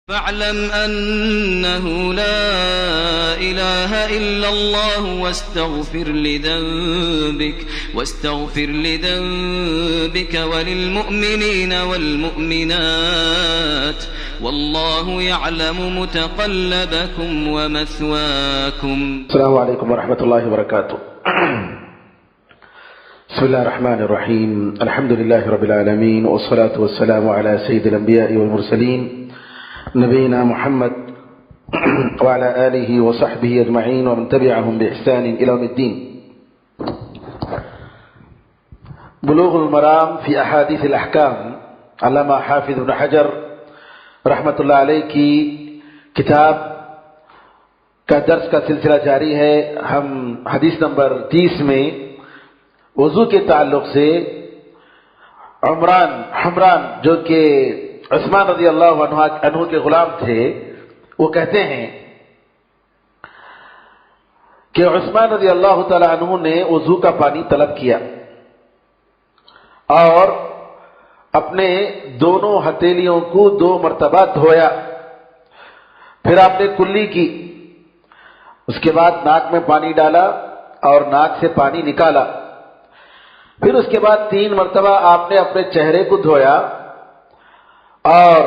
فاعلم أنه لا إله إلا الله واستغفر لذنبك وللمؤمنين والمؤمنات والله يعلم متقلبكم ومثواكم. السلام عليكم ورحمة الله وبركاته. بسم الله الرحمن الرحيم. الحمد لله رب العالمين والصلاة والسلام على سيد الأنبياء والمرسلين نبينا محمد وعلى آله وصحبه أجمعين ومن تبعهم بإحسان إلى يوم الدين. بلوغ المرام في أحاديث الأحكام علامہ حافظ ابن حجر رحمۃ اللہ علیہ کی کتاب کا درس کا سلسلہ جاری ہے. ہم حدیث نمبر 30 میں وضو کے تعلق سے حمران جو کہ عثمان رضی اللہ عنہ کے غلام تھے، وہ کہتے ہیں کہ عثمان رضی اللہ تعالی عنہ نے وضو کا پانی طلب کیا اور اپنے دونوں ہتھیلیوں کو 2 مرتبہ دھویا، پھر آپ نے کلی کی، اس کے بعد ناک میں پانی ڈالا اور ناک سے پانی نکالا، پھر اس کے بعد 3 مرتبہ آپ نے اپنے چہرے کو دھویا اور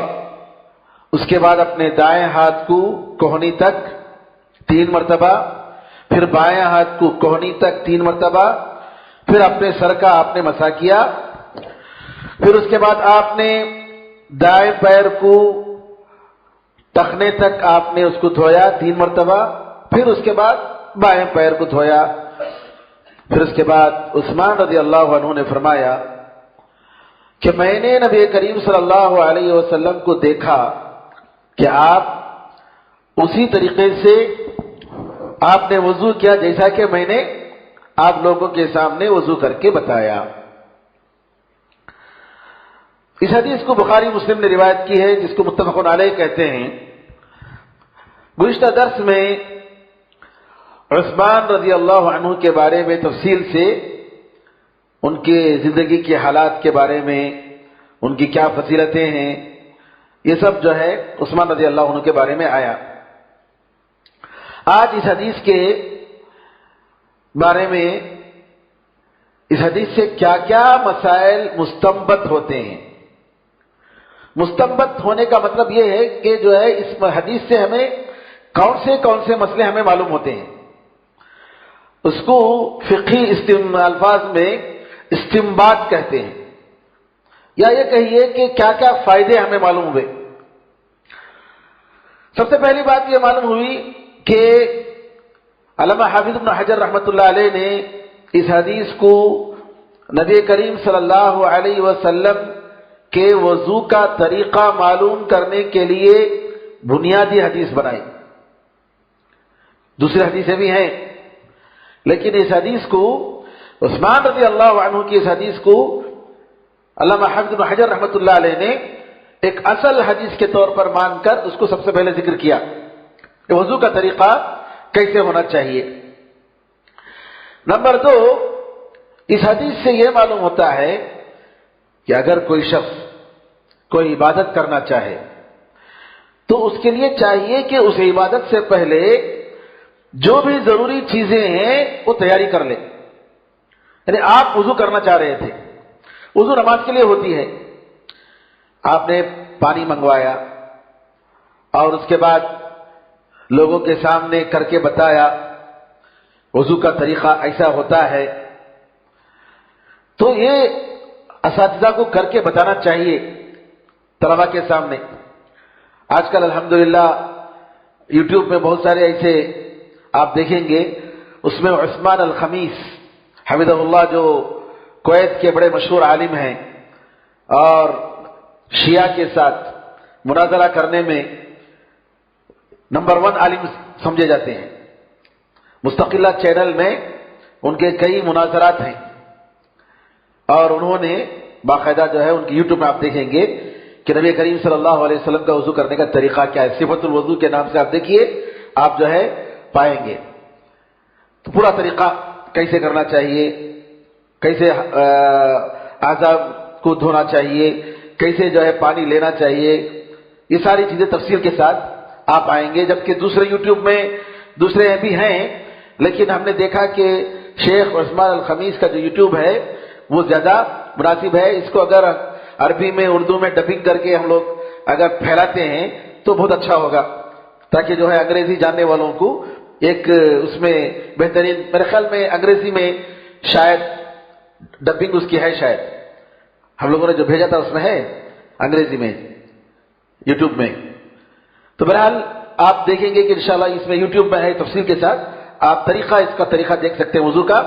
اس کے بعد اپنے دائیں ہاتھ کو کوہنی تک 3 مرتبہ، پھر بائیں ہاتھ کو کوہنی تک 3 مرتبہ، پھر اپنے سر کا آپ نے مسح کیا، پھر اس کے بعد آپ نے دائیں پیر کو ٹخنے تک آپ نے اس کو دھویا 3 مرتبہ، پھر اس کے بعد بائیں پیر کو دھویا. پھر اس کے بعد عثمان رضی اللہ عنہ نے فرمایا کہ میں نے نبی کریم صلی اللہ علیہ وسلم کو دیکھا کہ آپ اسی طریقے سے آپ نے وضو کیا جیسا کہ میں نے آپ لوگوں کے سامنے وضو کر کے بتایا. اس حدیث کو بخاری مسلم نے روایت کی ہے، جس کو متفق علیہ کہتے ہیں. گزشتہ درس میں عثمان رضی اللہ عنہ کے بارے میں تفصیل سے ان کے زندگی کے حالات کے بارے میں، ان کی کیا فضیلتیں ہیں، یہ سب جو ہے عثمان رضی اللہ عنہ کے بارے میں آیا. آج اس حدیث کے بارے میں، اس حدیث سے کیا کیا مسائل مستنبط ہوتے ہیں. مستنبط ہونے کا مطلب یہ ہے کہ جو ہے اس حدیث سے ہمیں کون سے مسئلے ہمیں معلوم ہوتے ہیں. اس کو فقہی الفاظ میں استنباط کہتے ہیں، یا یہ کہیے کہ کیا کیا فائدے ہمیں معلوم ہوئے. سب سے پہلی بات یہ معلوم ہوئی کہ علامہ حافظ ابن حجر رحمۃ اللہ علیہ نے اس حدیث کو نبی کریم صلی اللہ علیہ وسلم کے وضو کا طریقہ معلوم کرنے کے لیے بنیادی حدیث بنائی. دوسری حدیثیں بھی ہیں، لیکن اس حدیث کو عثمان رضی اللہ عنہ کی اس حدیث کو علامہ حافظ ابن حجر رحمۃ اللہ علیہ نے ایک اصل حدیث کے طور پر مان کر اس کو سب سے پہلے ذکر کیا کہ وضو کا طریقہ کیسے ہونا چاہیے. نمبر 2، اس حدیث سے یہ معلوم ہوتا ہے کہ اگر کوئی شخص کوئی عبادت کرنا چاہے تو اس کے لیے چاہیے کہ اس عبادت سے پہلے جو بھی ضروری چیزیں ہیں وہ تیاری کر لیں. یعنی آپ وضو کرنا چاہ رہے تھے، وضو نماز کے لیے ہوتی ہے، آپ نے پانی منگوایا اور اس کے بعد لوگوں کے سامنے کر کے بتایا وضو کا طریقہ ایسا ہوتا ہے، تو یہ اساتذہ کو کر کے بتانا چاہیے طلبہ کے سامنے. آج کل الحمدللہ یوٹیوب میں بہت سارے ایسے آپ دیکھیں گے، اس میں عثمان الخمیس حفظہ اللہ جو کویت کے بڑے مشہور عالم ہیں اور شیعہ کے ساتھ مناظرہ کرنے میں نمبر 1 عالم سمجھے جاتے ہیں. مستقلہ چینل میں ان کے کئی مناظرات ہیں اور انہوں نے باقاعدہ جو ہے ان کی یوٹیوب میں آپ دیکھیں گے کہ نبی کریم صلی اللہ علیہ وسلم کا وضو کرنے کا طریقہ کیا ہے. صفت الوضو کے نام سے آپ دیکھیے، آپ جو ہے پائیں گے. تو پورا طریقہ کیسے کرنا چاہیے، کیسے اعضاء کو دھونا چاہیے، کیسے جو ہے پانی لینا چاہیے، یہ ساری چیزیں تفصیل کے ساتھ آپ آئیں گے، جبکہ دوسرے یوٹیوب میں دوسرے بھی ہیں، لیکن ہم نے دیکھا کہ شیخ عثمان الخمیس کا جو یوٹیوب ہے وہ زیادہ مناسب ہے۔ اس کو اگر عربی میں اردو میں ڈبنگ کر کے ہم لوگ اگر پھیلاتے ہیں تو بہت اچھا ہوگا، تاکہ جو ہے انگریزی جاننے والوں کو ایک اس میں بہترین، میرے خیال میں انگریزی میں شاید ڈبنگ اس کی ہے، شاید ہم لوگوں نے جو بھیجا تھا اس میں ہے انگریزی میں یوٹیوب میں۔ تو بہرحال آپ دیکھیں گے کہ انشاءاللہ اس میں یوٹیوب میں ہے تفصیل کے ساتھ، آپ اس کا طریقہ دیکھ سکتے ہیں وضو کا۔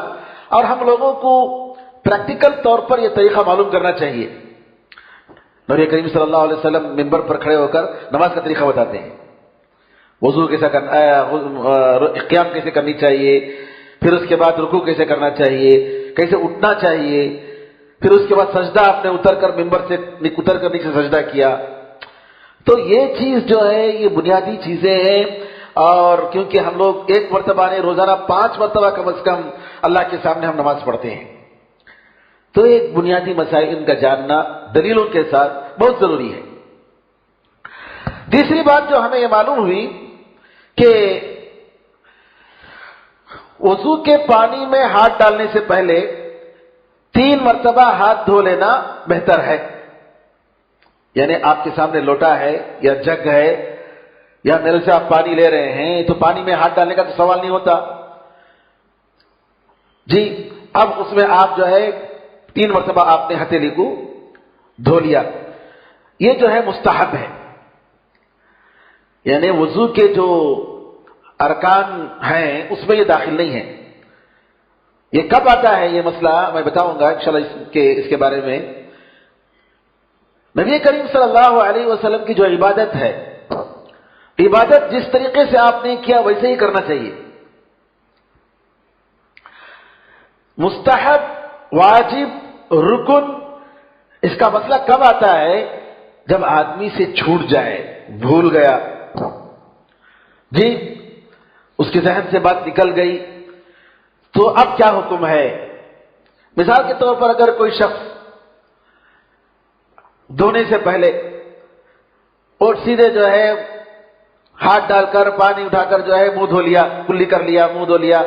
اور ہم لوگوں کو پریکٹیکل طور پر یہ طریقہ معلوم کرنا چاہیے۔ نبی کریم صلی اللہ علیہ وسلم منبر پر کھڑے ہو کر نماز کا طریقہ بتاتے ہیں، وضو کیسا کرنا، قیام کیسے کرنی چاہیے، پھر اس کے بعد رکوع کیسے کرنا چاہیے، کیسے اٹھنا چاہیے، پھر اس کے بعد سجدہ آپ نے اتر کر منبر سے اتر کر نیچے سجدہ کیا۔ تو یہ چیز جو ہے یہ بنیادی چیزیں ہیں، اور کیونکہ ہم لوگ ایک مرتبہ نہیں، روزانہ 5 مرتبہ کم از کم اللہ کے سامنے ہم نماز پڑھتے ہیں، تو ایک بنیادی مسائل ان کا جاننا دلیلوں کے ساتھ بہت ضروری ہے۔ تیسری بات جو ہمیں یہ معلوم ہوئی کہ وضو کے پانی میں ہاتھ ڈالنے سے پہلے 3 مرتبہ ہاتھ دھو لینا بہتر ہے۔ یعنی آپ کے سامنے لوٹا ہے یا جگ ہے یا میرے سے آپ پانی لے رہے ہیں، تو پانی میں ہاتھ ڈالنے کا تو سوال نہیں ہوتا جی۔ اب اس میں آپ جو ہے 3 مرتبہ آپ نے ہتھیلی کو دھو لیا، یہ جو ہے مستحب ہے، یعنی وضو کے جو ارکان ہیں اس میں یہ داخل نہیں ہے۔ یہ کب آتا ہے یہ مسئلہ میں بتاؤں گا انشاءاللہ اس کے بارے میں۔ نبی کریم صلی اللہ علیہ وسلم کی جو عبادت ہے، عبادت جس طریقے سے آپ نے کیا ویسے ہی کرنا چاہیے۔ مستحب، واجب، رکن، اس کا مسئلہ کب آتا ہے؟ جب آدمی سے چھوٹ جائے، بھول گیا جی، اس کے ذہن سے بات نکل گئی، تو اب کیا حکم ہے؟ مثال کے طور پر اگر کوئی شخص دھونے سے پہلے اور سیدھے جو ہے ہاتھ ڈال کر پانی اٹھا کر جو ہے منہ دھو لیا، کلی کر لیا، منہ دھو لیا،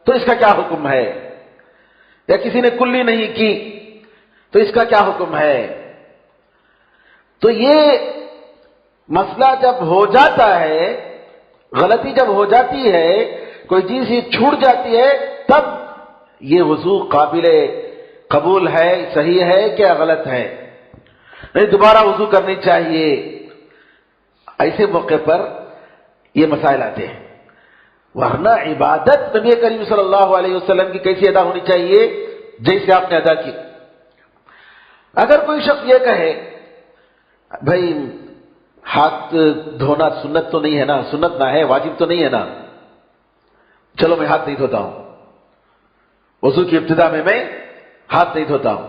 تو اس کا کیا حکم ہے؟ یا کسی نے کلی نہیں کی تو اس کا کیا حکم ہے؟ تو یہ مسئلہ جب ہو جاتا ہے، غلطی جب ہو جاتی ہے، کوئی چیز یہ چھوٹ جاتی ہے، تب یہ وضو قابل قبول ہے، صحیح ہے کیا غلط ہے؟ نہیں دوبارہ وضو کرنی چاہیے۔ ایسے موقع پر یہ مسائل آتے ہیں، ورنہ عبادت نبی کریم صلی اللہ علیہ وسلم کی کیسی ادا ہونی چاہیے؟ جیسے آپ نے ادا کی۔ اگر کوئی شخص یہ کہے بھائی ہاتھ دھونا سنت تو نہیں ہے نا، سنت نہ ہے، واجب تو نہیں ہے نا، چلو میں ہاتھ نہیں دھوتا ہوں، وضو کی ابتدا میں ہاتھ نہیں دھوتا ہوں،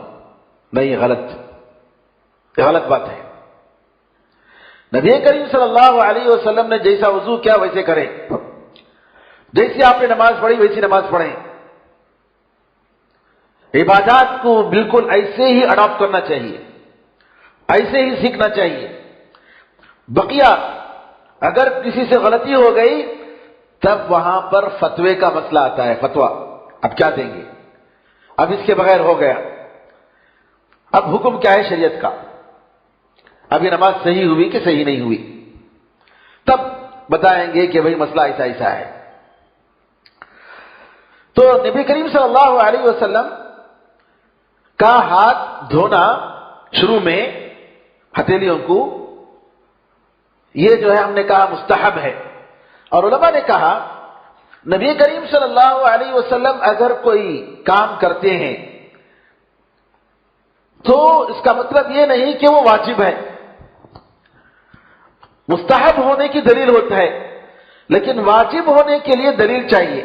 نہیں، یہ غلط بات ہے۔ نبی کریم صلی اللہ علیہ وسلم نے جیسا وضو کیا ویسے کریں، جیسی آپ نے نماز پڑھی ویسی نماز پڑھیں۔ عبادات کو بالکل ایسے ہی اڈاپٹ کرنا چاہیے، ایسے ہی سیکھنا چاہیے۔ بقیہ اگر کسی سے غلطی ہو گئی تب وہاں پر فتوے کا مسئلہ آتا ہے، فتویٰ، اب کیا دیں گے؟ اب اس کے بغیر ہو گیا، اب حکم کیا ہے شریعت کا؟ اب یہ نماز صحیح ہوئی کہ صحیح نہیں ہوئی؟ تب بتائیں گے کہ بھئی مسئلہ ایسا ہے۔ تو نبی کریم صلی اللہ علیہ وسلم کا ہاتھ دھونا شروع میں ہتھیلیوں کو، یہ جو ہے ہم نے کہا مستحب ہے، اور علماء نے کہا نبی کریم صلی اللہ علیہ وسلم اگر کوئی کام کرتے ہیں تو اس کا مطلب یہ نہیں کہ وہ واجب ہے، مستحب ہونے کی دلیل ہوتا ہے، لیکن واجب ہونے کے لیے دلیل چاہیے۔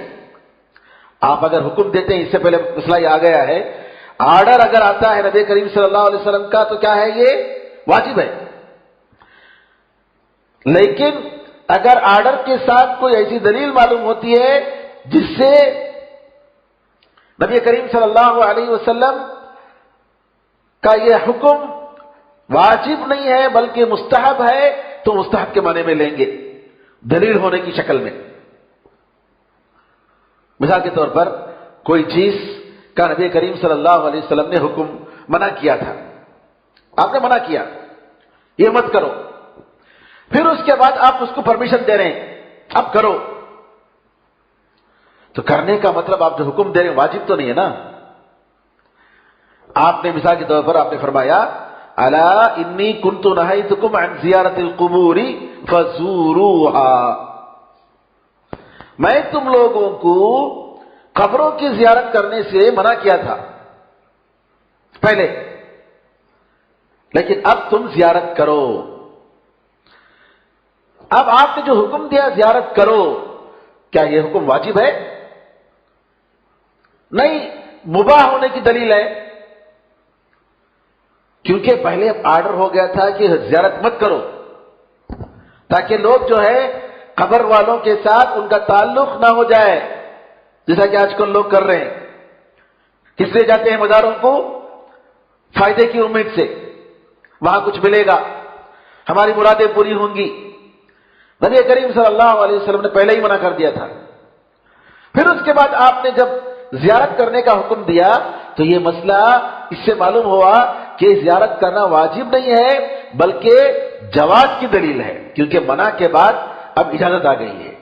آپ اگر حکم دیتے ہیں، اس سے پہلے مسئلہ یہ آ گیا ہے، آرڈر اگر آتا ہے نبی کریم صلی اللہ علیہ وسلم کا تو کیا ہے؟ یہ واجب ہے۔ لیکن اگر آرڈر کے ساتھ کوئی ایسی دلیل معلوم ہوتی ہے جس سے نبی کریم صلی اللہ علیہ وسلم کا یہ حکم واجب نہیں ہے بلکہ مستحب ہے تو مستحب کے معنی میں لیں گے، دلیل ہونے کی شکل میں۔ مثال کے طور پر کوئی چیز کا نبی کریم صلی اللہ علیہ وسلم نے حکم منع کیا تھا، آپ نے منع کیا یہ مت کرو، پھر اس کے بعد آپ اس کو پرمیشن دے رہے ہیں اب کرو، تو کرنے کا مطلب آپ جو حکم دے رہے ہیں واجب تو نہیں ہے نا۔ آپ نے مثال کے طور پر آپ نے فرمایا الا انی کنت نہیتکم عن زیارت القبور فزوروها، میں تم لوگوں کو قبروں کی زیارت کرنے سے منع کیا تھا پہلے، لیکن اب تم زیارت کرو۔ اب آپ نے جو حکم دیا زیارت کرو، کیا یہ حکم واجب ہے؟ نہیں، مباح ہونے کی دلیل ہے، کیونکہ پہلے آرڈر ہو گیا تھا کہ زیارت مت کرو، تاکہ لوگ جو ہے قبر والوں کے ساتھ ان کا تعلق نہ ہو جائے، جیسا کہ آج کل لوگ کر رہے ہیں۔ کس لیے جاتے ہیں مزاروں کو؟ فائدے کی امید سے، وہاں کچھ ملے گا، ہماری مرادیں پوری ہوں گی۔ نبی کریم صلی اللہ علیہ وسلم نے پہلے ہی منع کر دیا تھا، پھر اس کے بعد آپ نے جب زیارت کرنے کا حکم دیا تو یہ مسئلہ اس سے معلوم ہوا کہ زیارت کرنا واجب نہیں ہے بلکہ جواز کی دلیل ہے، کیونکہ منع کے بعد اب اجازت آ گئی ہے۔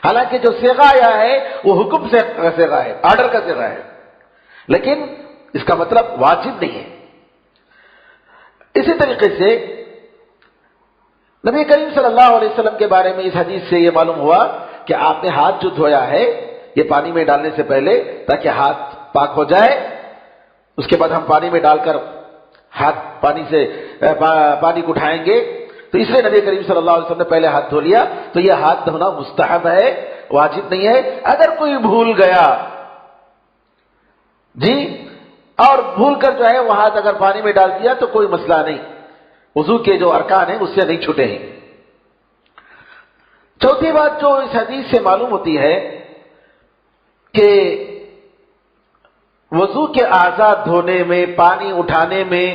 حالانکہ جو صیغہ آیا ہے وہ حکم سے صیغہ ہے، آرڈر کا صیغہ ہے، لیکن اس کا مطلب واجب نہیں ہے۔ اسی طریقے سے نبی کریم صلی اللہ علیہ وسلم کے بارے میں اس حدیث سے یہ معلوم ہوا کہ آپ نے ہاتھ جو دھویا ہے یہ پانی میں ڈالنے سے پہلے تاکہ ہاتھ پاک ہو جائے، اس کے بعد ہم پانی میں ڈال کر ہاتھ پانی کو اٹھائیں گے، تو اس لیے نبی کریم صلی اللہ علیہ وسلم نے پہلے ہاتھ دھو لیا، تو یہ ہاتھ دھونا مستحب ہے، واجب نہیں ہے۔ اگر کوئی بھول گیا جی اور بھول کر جو ہے وہ ہاتھ اگر پانی میں ڈال دیا تو کوئی مسئلہ نہیں، وضو کے جو ارکان ہیں اس سے نہیں چھوٹے ہیں۔ چوتھی بات جو اس حدیث سے معلوم ہوتی ہے کہ وضو کے اعضاء دھونے میں، پانی اٹھانے میں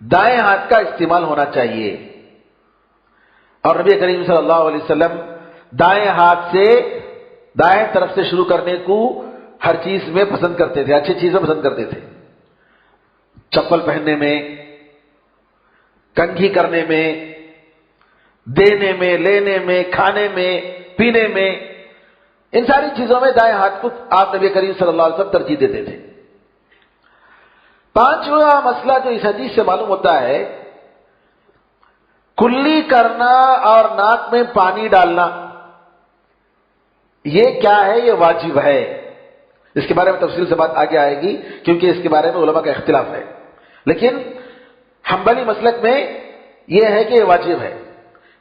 دائیں ہاتھ کا استعمال ہونا چاہیے، اور نبی کریم صلی اللہ علیہ وسلم دائیں ہاتھ سے، دائیں طرف سے شروع کرنے کو ہر چیز میں پسند کرتے تھے، اچھی چیزیں پسند کرتے تھے، چپل پہننے میں، کنگھی کرنے میں، دینے میں، لینے میں، کھانے میں، پینے میں، ان ساری چیزوں میں دائیں ہاتھ کو آپ نبی کریم صلی اللہ علیہ وسلم ترجیح دیتے تھے۔ پانچواں مسئلہ جو اس حدیث سے معلوم ہوتا ہے، کلی کرنا اور ناک میں پانی ڈالنا، یہ کیا ہے؟ یہ واجب ہے۔ اس کے بارے میں تفصیل سے بات آگے آئے گی کیونکہ اس کے بارے میں علماء کا اختلاف ہے، لیکن حنبلی مسلک میں یہ ہے کہ یہ واجب ہے۔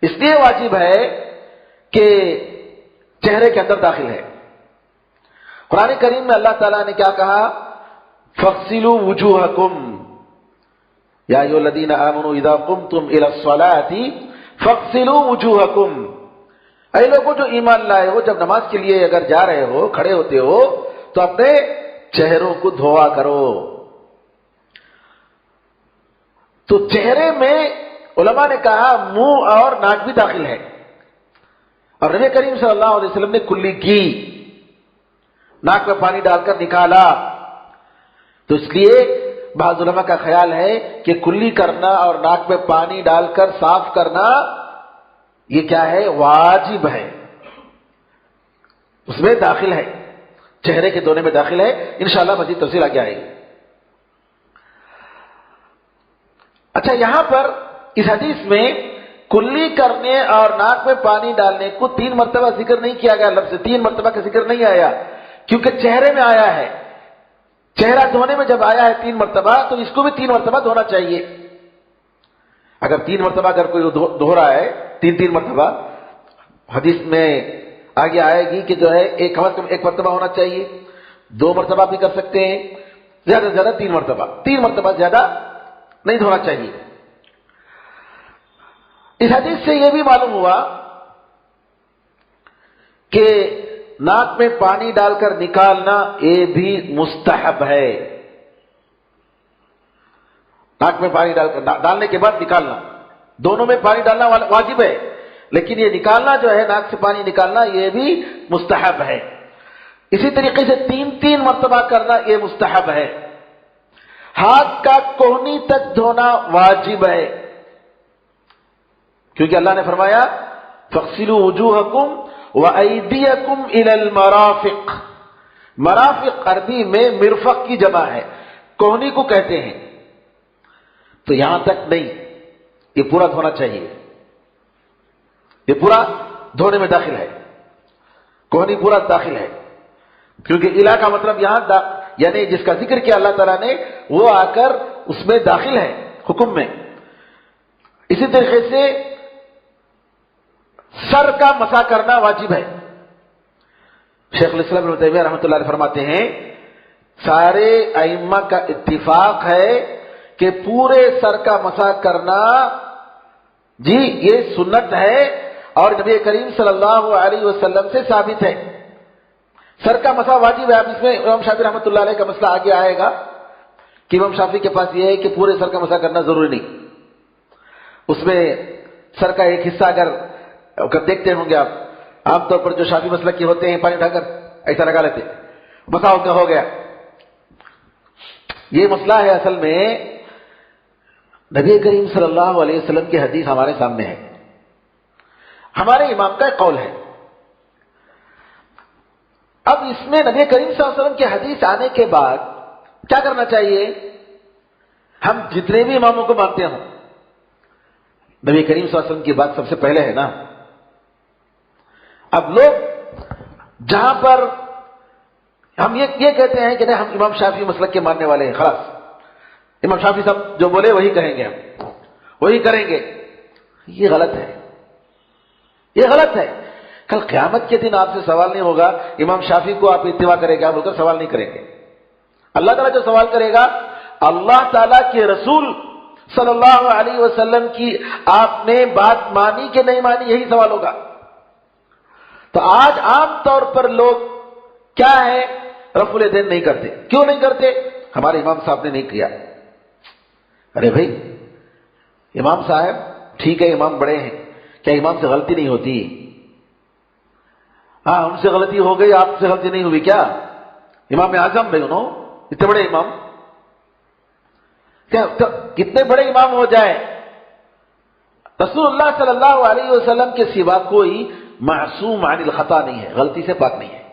اس لیے واجب ہے کہ چہرے کے اندر داخل ہے۔ قرآن کریم میں اللہ تعالیٰ نے کیا کہا؟ فَاغْسِلُوا وُجُوهَكُمْ يَا أَيُّهَا الَّذِينَ آمَنُوا إِذَا قُمْتُمْ إِلَى الصَّلَاةِ فَاغْسِلُوا وُجُوهَكُمْ، اے لوگوں جو ایمان لائے ہو، جب نماز کے لیے اگر جا رہے ہو، کھڑے ہوتے ہو تو اپنے چہروں کو دھوا کرو۔ تو چہرے میں علماء نے کہا منہ اور ناک بھی داخل ہے، اور نبی کریم صلی اللہ علیہ وسلم نے کلی کی، ناک میں پانی ڈال کر نکالا، تو اس لیے بعض علماء کا خیال ہے کہ کلی کرنا اور ناک میں پانی ڈال کر صاف کرنا یہ کیا ہے؟ واجب ہے، اس میں داخل ہے، چہرے کے دھونے میں داخل ہے۔ انشاءاللہ مزید تفصیل آگے آئے گی۔ اچھا، یہاں پر اس حدیث میں کلی کرنے اور ناک میں پانی ڈالنے کو 3 مرتبہ ذکر نہیں کیا گیا، لفظ 3 مرتبہ کا ذکر نہیں آیا، کیونکہ چہرے میں آیا ہے، چہرہ دھونے میں جب آیا ہے 3 مرتبہ تو اس کو بھی 3 مرتبہ دھونا چاہیے۔ اگر 3 مرتبہ اگر کوئی دھو رہا ہے، 3 مرتبہ، حدیث میں آگے آئے گی کہ جو ہے ایک مرتبہ ہونا چاہیے، 2 مرتبہ بھی کر سکتے ہیں، زیادہ سے زیادہ 3 مرتبہ، 3 مرتبہ زیادہ نہیں دھونا چاہیے۔ اس حدیث سے یہ بھی معلوم ہوا کہ ناک میں پانی ڈال کر نکالنا یہ بھی مستحب ہے، ناک میں پانی ڈالنے کے بعد نکالنا، دونوں میں پانی ڈالنا واجب ہے، لیکن یہ نکالنا جو ہے، ناک سے پانی نکالنا، یہ بھی مستحب ہے۔ اسی طریقے سے 3 مرتبہ کرنا یہ مستحب ہے۔ ہاتھ کا کوہنی تک دھونا واجب ہے، کیونکہ اللہ نے فرمایا فَاغْسِلُوا وُجُوهَكُمْ وَأَيْدِيَكُمْ إِلَى الْمَرَافِقِ۔ مرافق عربی میں مرفق کی جمع ہے، کوہنی کو کہتے ہیں۔ تو یہاں تک نہیں، یہ پورا دھونا چاہیے، یہ پورا دھونے میں داخل ہے، کوہنی پورا داخل ہے، کیونکہ الہ کا مطلب یہاں یعنی جس کا ذکر کیا اللہ تعالیٰ نے وہ آ کر اس میں داخل ہے حکم میں۔ اسی طریقے سے سر کا مسح کرنا واجب ہے۔ شیخ الاسلام ابن تیمیہ رحمۃ اللہ علیہ فرماتے ہیں سارے ائمہ کا اتفاق ہے کہ پورے سر کا مسح کرنا جی یہ سنت ہے اور نبی کریم صلی اللہ علیہ وسلم سے ثابت ہے۔ سر کا مسح واجب ہے۔ اب اس میں امام شافعی رحمۃ اللہ علیہ کا مسئلہ آگے آئے گا کہ امام شافعی کے پاس یہ ہے کہ پورے سر کا مسح کرنا ضروری نہیں، اس میں سر کا ایک حصہ اگر دیکھتے ہوں گے آپ، عام طور پر جو شافعی مسلک کے ہوتے ہیں پانی اٹھا کر ایسا لگا لیتے، مسح ہو گیا۔ یہ مسئلہ ہے اصل میں نبی کریم صلی اللہ علیہ وسلم کی حدیث ہمارے سامنے ہے، ہمارے امام کا ایک قول ہے۔ اب اس میں نبی کریم صلی اللہ علیہ وسلم کی حدیث آنے کے بعد کیا کرنا چاہیے؟ ہم جتنے بھی اماموں کو مانتے ہوں، نبی کریم صلی اللہ علیہ وسلم کی بات سب سے پہلے ہے نا۔ اب لوگ جہاں پر ہم یہ کہتے ہیں کہ نہیں ہم امام شافعی مسلک کے ماننے والے ہیں، خلاص امام شافعی صاحب جو بولے وہی کہیں گے، ہم وہی کریں گے، یہ غلط ہے، یہ غلط ہے۔ کل قیامت کے دن آپ سے سوال نہیں ہوگا امام شافعی کو آپ اتباع کریں گے، آپ بول کر سوال نہیں کریں گے۔ اللہ تعالیٰ جو سوال کرے گا اللہ تعالیٰ کے رسول صلی اللہ علیہ وسلم کی آپ نے بات مانی کہ نہیں مانی، یہی سوال ہوگا۔ تو آج عام طور پر لوگ کیا ہے رفع الیدین نہیں کرتے، کیوں نہیں کرتے؟ ہمارے امام صاحب نے نہیں کیا۔ ارے بھائی امام صاحب ٹھیک ہے، امام بڑے ہیں، کیا امام سے غلطی نہیں ہوتی؟ ہاں ان سے غلطی ہو گئی، آپ سے غلطی نہیں ہوئی کیا؟ امام اعظم بھائی انہوں اتنے بڑے امام، کیا کتنے بڑے امام ہو جائے، رسول اللہ صلی اللہ علیہ وسلم کے سوا کوئی معصوم عن الخطا نہیں ہے، غلطی سے پاک نہیں ہے،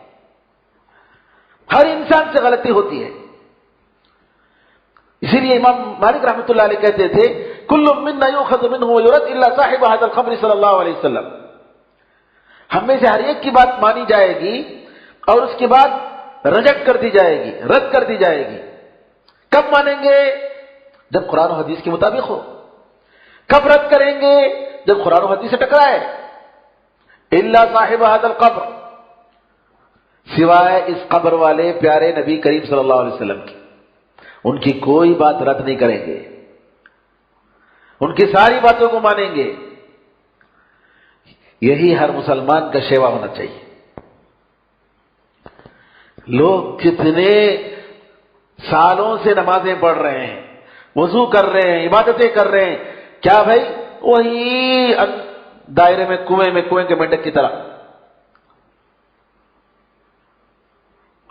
ہر انسان سے غلطی ہوتی ہے۔ اسی لیے امام مالک رحمۃ اللہ علیہ کہتے تھے کل منا یؤخذ منہ ویرد الا صاحب هذا القبر صلی اللہ علیہ وسلم، ہم میں سے ہر ایک کی بات مانی جائے گی اور اس کے بعد رجعت کر دی جائے گی، رد کر دی جائے گی۔ کب مانیں گے؟ جب قرآن و حدیث کے مطابق ہو۔ کب رد کریں گے؟ جب قرآن و حدیث سے ٹکرائے۔ الا صاحب هذا القبر، سوائے اس قبر والے پیارے نبی کریم صلی اللہ علیہ وسلم کی، ان کی کوئی بات رد نہیں کریں گے، ان کی ساری باتوں کو مانیں گے۔ یہی ہر مسلمان کا شیوا ہونا چاہیے۔ لوگ کتنے سالوں سے نمازیں پڑھ رہے ہیں، وضو کر رہے ہیں، عبادتیں کر رہے ہیں، کیا بھائی وہی دائرے میں کنویں کے مینڈک کی طرح۔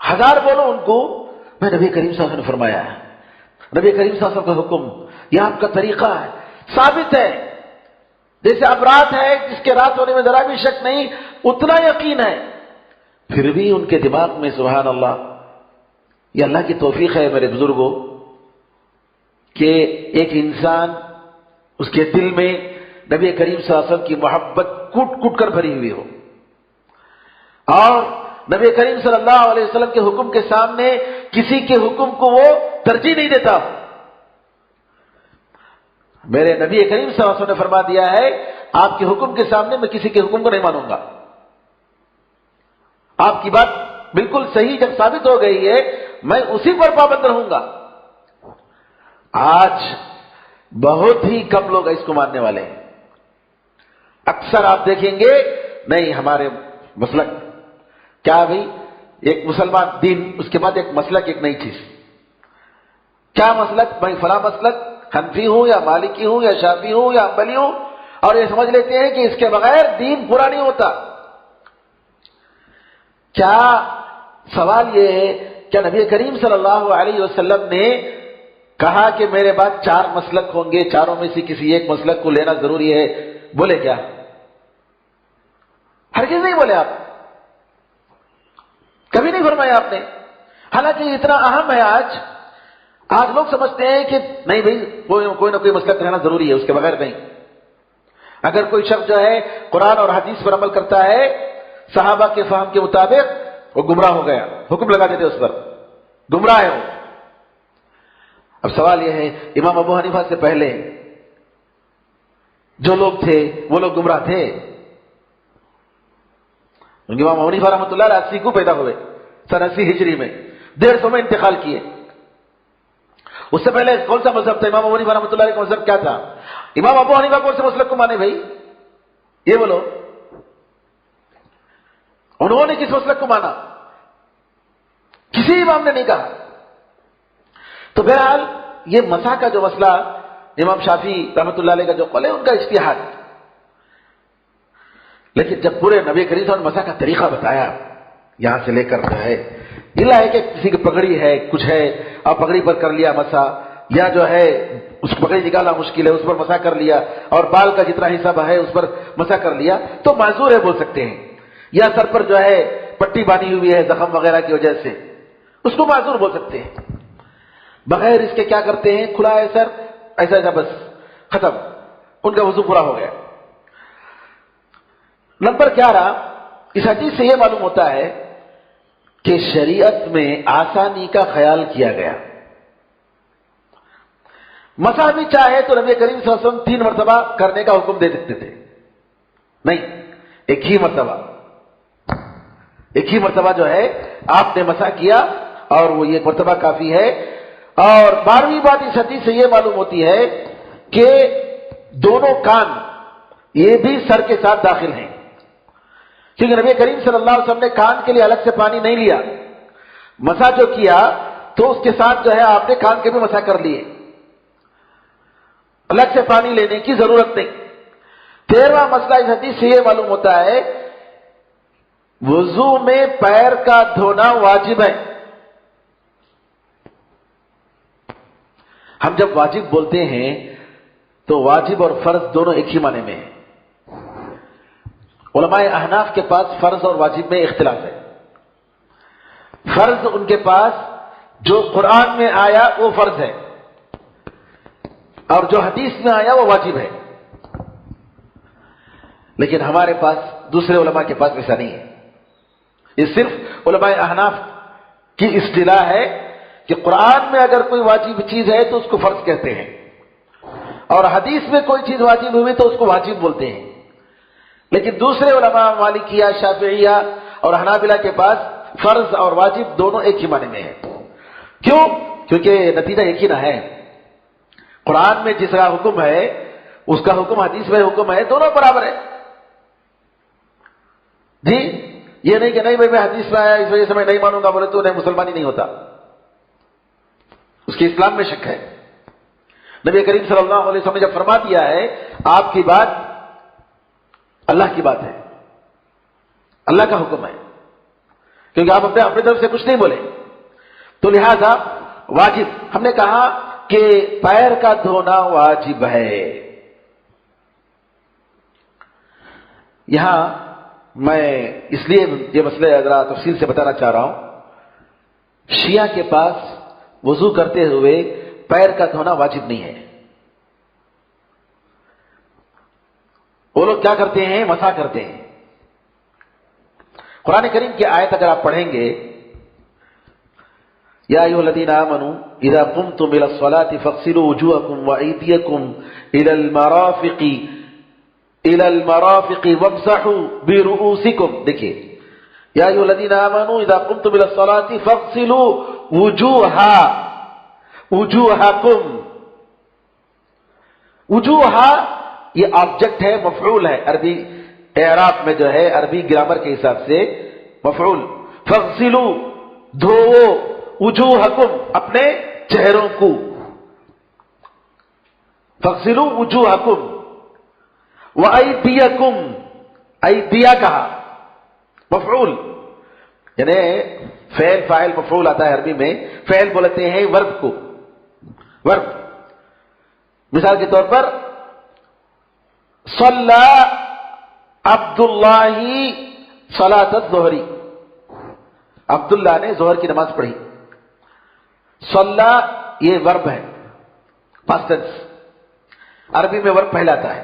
ہزار بولو ان کو میں نبی کریم صلی اللہ علیہ وسلم نے فرمایا ہے، نبی کریم صلی اللہ علیہ وسلم کا حکم، یہ آپ کا طریقہ ہے، ثابت ہے۔ جیسے اب رات ہے جس کے رات ہونے میں ذرا بھی شک نہیں، اتنا یقین ہے، پھر بھی ان کے دماغ میں سبحان اللہ، یہ اللہ کی توفیق ہے میرے بزرگوں کہ ایک انسان اس کے دل میں نبی کریم صلی اللہ علیہ وسلم کی محبت کٹ کٹ کر بھری ہوئی ہو، اور نبی کریم صلی اللہ علیہ وسلم کے حکم کے سامنے کسی کے حکم کو وہ ترجیح نہیں دیتا۔ میرے نبی کریم صلی اللہ علیہ وسلم نے فرما دیا ہے آپ کے حکم کے سامنے میں کسی کے حکم کو نہیں مانوں گا، آپ کی بات بالکل صحیح جب ثابت ہو گئی ہے میں اسی پر پابند رہوں گا۔ آج بہت ہی کم لوگ اس کو ماننے والے ہیں، اکثر آپ دیکھیں گے نہیں ہمارے مسلک کیا بھائی، ایک مسلمان دین، اس کے بعد ایک مسلک، ایک نئی چیز، کیا مسلک؟ بھائی فلاں مسلک حنفی ہوں یا مالکی ہوں یا شافعی ہوں یا حنبلی ہوں، اور یہ سمجھ لیتے ہیں کہ اس کے بغیر دین پورا نہیں ہوتا۔ کیا سوال یہ ہے، کیا نبی کریم صلی اللہ علیہ وسلم نے کہا کہ میرے بعد 4 مسلک ہوں گے، چاروں میں سے کسی ایک مسلک کو لینا ضروری ہے؟ بولے کیا؟ ہرگز نہیں بولے آپ، کبھی نہیں فرمایا آپ نے۔ حالانکہ اتنا اہم ہے آج لوگ سمجھتے ہیں کہ نہیں بھائی کوئی نہ کوئی مسلک رہنا ضروری ہے، اس کے بغیر نہیں۔ اگر کوئی شخص جو ہے قرآن اور حدیث پر عمل کرتا ہے صحابہ کے فہم کے مطابق، وہ گمراہ ہو گیا، حکم لگا دیتے اس پر، گمراہ ہے وہ۔ اب سوال یہ ہے، امام ابو حنیفہ سے پہلے جو لوگ تھے وہ لوگ گمراہ تھے؟ امام ابو حنیفہ رحمۃ اللہ علیہ 80 کو پیدا ہوئے، سن 80 ہجری میں، 150 میں انتقال کیے۔ اس سے پہلے کون سا مذہب تھا؟ امام ابو حنیفہ رحمۃ اللہ علیہ کا مذہب کیا تھا؟ امام ابو حنیفہ کون سے مسلک کو مانے بھائی؟ یہ بولو، انہوں نے کس مسلک کو مانا؟ کسی امام نے نہیں کہا۔ تو بہرحال یہ مسح کا جو مسئلہ، امام شافعی رحمۃ اللہ علیہ کا جو قول ہے ان کا اجتہاد، لیکن جب پورے نبی کریم صلی اللہ علیہ وسلم نے مسح کا طریقہ بتایا، یہاں سے لے کر جو ہے گلا ہے کہ کسی کی پگڑی ہے کچھ ہے اور پگڑی پر کر لیا مسح، یا جو ہے اس پگڑی نکالنا مشکل ہے اس پر مسح کر لیا، اور بال کا جتنا حصہ ہے اس پر مسح کر لیا، تو معذور ہے بول سکتے ہیں۔ یا سر پر جو ہے پٹی باندھی ہوئی ہے زخم وغیرہ کی وجہ سے، اس کو معذور بول سکتے ہیں۔ بغیر اس کے کیا کرتے ہیں؟ کھلا ہے سر، ایسا بس ختم، ان کا وضو پورا ہو گیا۔ نمبر 11، اس حدیث سے یہ معلوم ہوتا ہے کہ شریعت میں آسانی کا خیال کیا گیا۔ مسح بھی چاہے تو نبی کریم صلی اللہ علیہ وسلم 3 مرتبہ کرنے کا حکم دے دیتے تھے، نہیں، ایک ہی مرتبہ جو ہے آپ نے مسح کیا، اور وہ یہ مرتبہ کافی ہے۔ اور 12ویں بات اس حدیث سے یہ معلوم ہوتی ہے کہ دونوں کان یہ بھی سر کے ساتھ داخل ہیں، کیونکہ نبی کریم صلی اللہ علیہ وسلم نے کان کے لیے الگ سے پانی نہیں لیا، مسح جو کیا تو اس کے ساتھ جو ہے آپ نے کان کے بھی مسح کر لیے، الگ سے پانی لینے کی ضرورت نہیں۔ 13واں مسئلہ اس حدیث سے یہ معلوم ہوتا ہے، وضو میں پیر کا دھونا واجب ہے۔ ہم جب واجب بولتے ہیں تو واجب اور فرض دونوں ایک ہی معنی میں ہیں۔ علماء احناف کے پاس فرض اور واجب میں اختلاف ہے۔ فرض ان کے پاس جو قرآن میں آیا وہ فرض ہے، اور جو حدیث میں آیا وہ واجب ہے، لیکن ہمارے پاس دوسرے علماء کے پاس ایسا نہیں ہے۔ یہ صرف علماء احناف کی اصطلاح ہے کہ قرآن میں اگر کوئی واجب چیز ہے تو اس کو فرض کہتے ہیں، اور حدیث میں کوئی چیز واجب ہوئی تو اس کو واجب بولتے ہیں۔ لیکن دوسرے علماء مالکیہ، شافعیہ اور حنابلہ کے پاس فرض اور واجب دونوں ایک ہی معنی میں ہیں۔ کیوں؟ کیونکہ نتیجہ ایک ہی نہ ہے۔ قرآن میں جس کا حکم ہے اس کا حکم حدیث میں حکم ہے، دونوں برابر ہے۔ جی یہ نہیں کہ نہیں بھائی میں حدیث میں آیا اس وجہ سے میں نہیں مانوں گا بولے تو نہیں، مسلمان ہی نہیں ہوتا، اس کے اسلام میں شک ہے۔ نبی کریم صلی اللہ علیہ وسلم نے جب فرما دیا ہے آپ کی بات اللہ کی بات ہے، اللہ کا حکم ہے، کیونکہ آپ اپنے طرف سے کچھ نہیں بولے، تو لہذا واجب ہم نے کہا کہ پیر کا دھونا واجب ہے۔ یہاں میں اس لیے یہ مسئلہ ذرا تفصیل سے بتانا چاہ رہا ہوں، شیعہ کے پاس وضو کرتے ہوئے پیر کا دھونا واجب نہیں ہے۔ وہ لوگ کیا کرتے ہیں؟ مسح کرتے ہیں۔ قرآن کریم کی آیت اگر آپ پڑھیں گے، یا ایھا الذین آمنوا اذا قمتم الى الصلاة فاغسلوا وجوهکم وایدیکم الى المرافق وامسحوا برؤوسکم۔ دیکھیے، یا ایھا الذین آمنوا اذا قمتم الى الصلاة فاغسلوا وجوہکم۔ وجوہ یہ آبجیکٹ ہے، مفعول ہے، عربی اعراب میں جو ہے عربی گرامر کے حساب سے مفعول۔ فاغسلوا دھوؤ، وجوہکم اپنے چہروں کو۔ فاغسلوا وجوہکم وایدیکم، ایدیا کہا مفعول، یعنی فعل فاعل مفعول آتا ہے عربی میں. فعل بولتے ہیں ورب کو، ورب. مثال کے طور پر صلی عبداللہ صلاۃ الظہر، عبداللہ نے ظہر کی نماز پڑھی. صلی یہ ورب ہے، پاسٹ ٹینس. عربی میں ورب پہلے آتا ہے،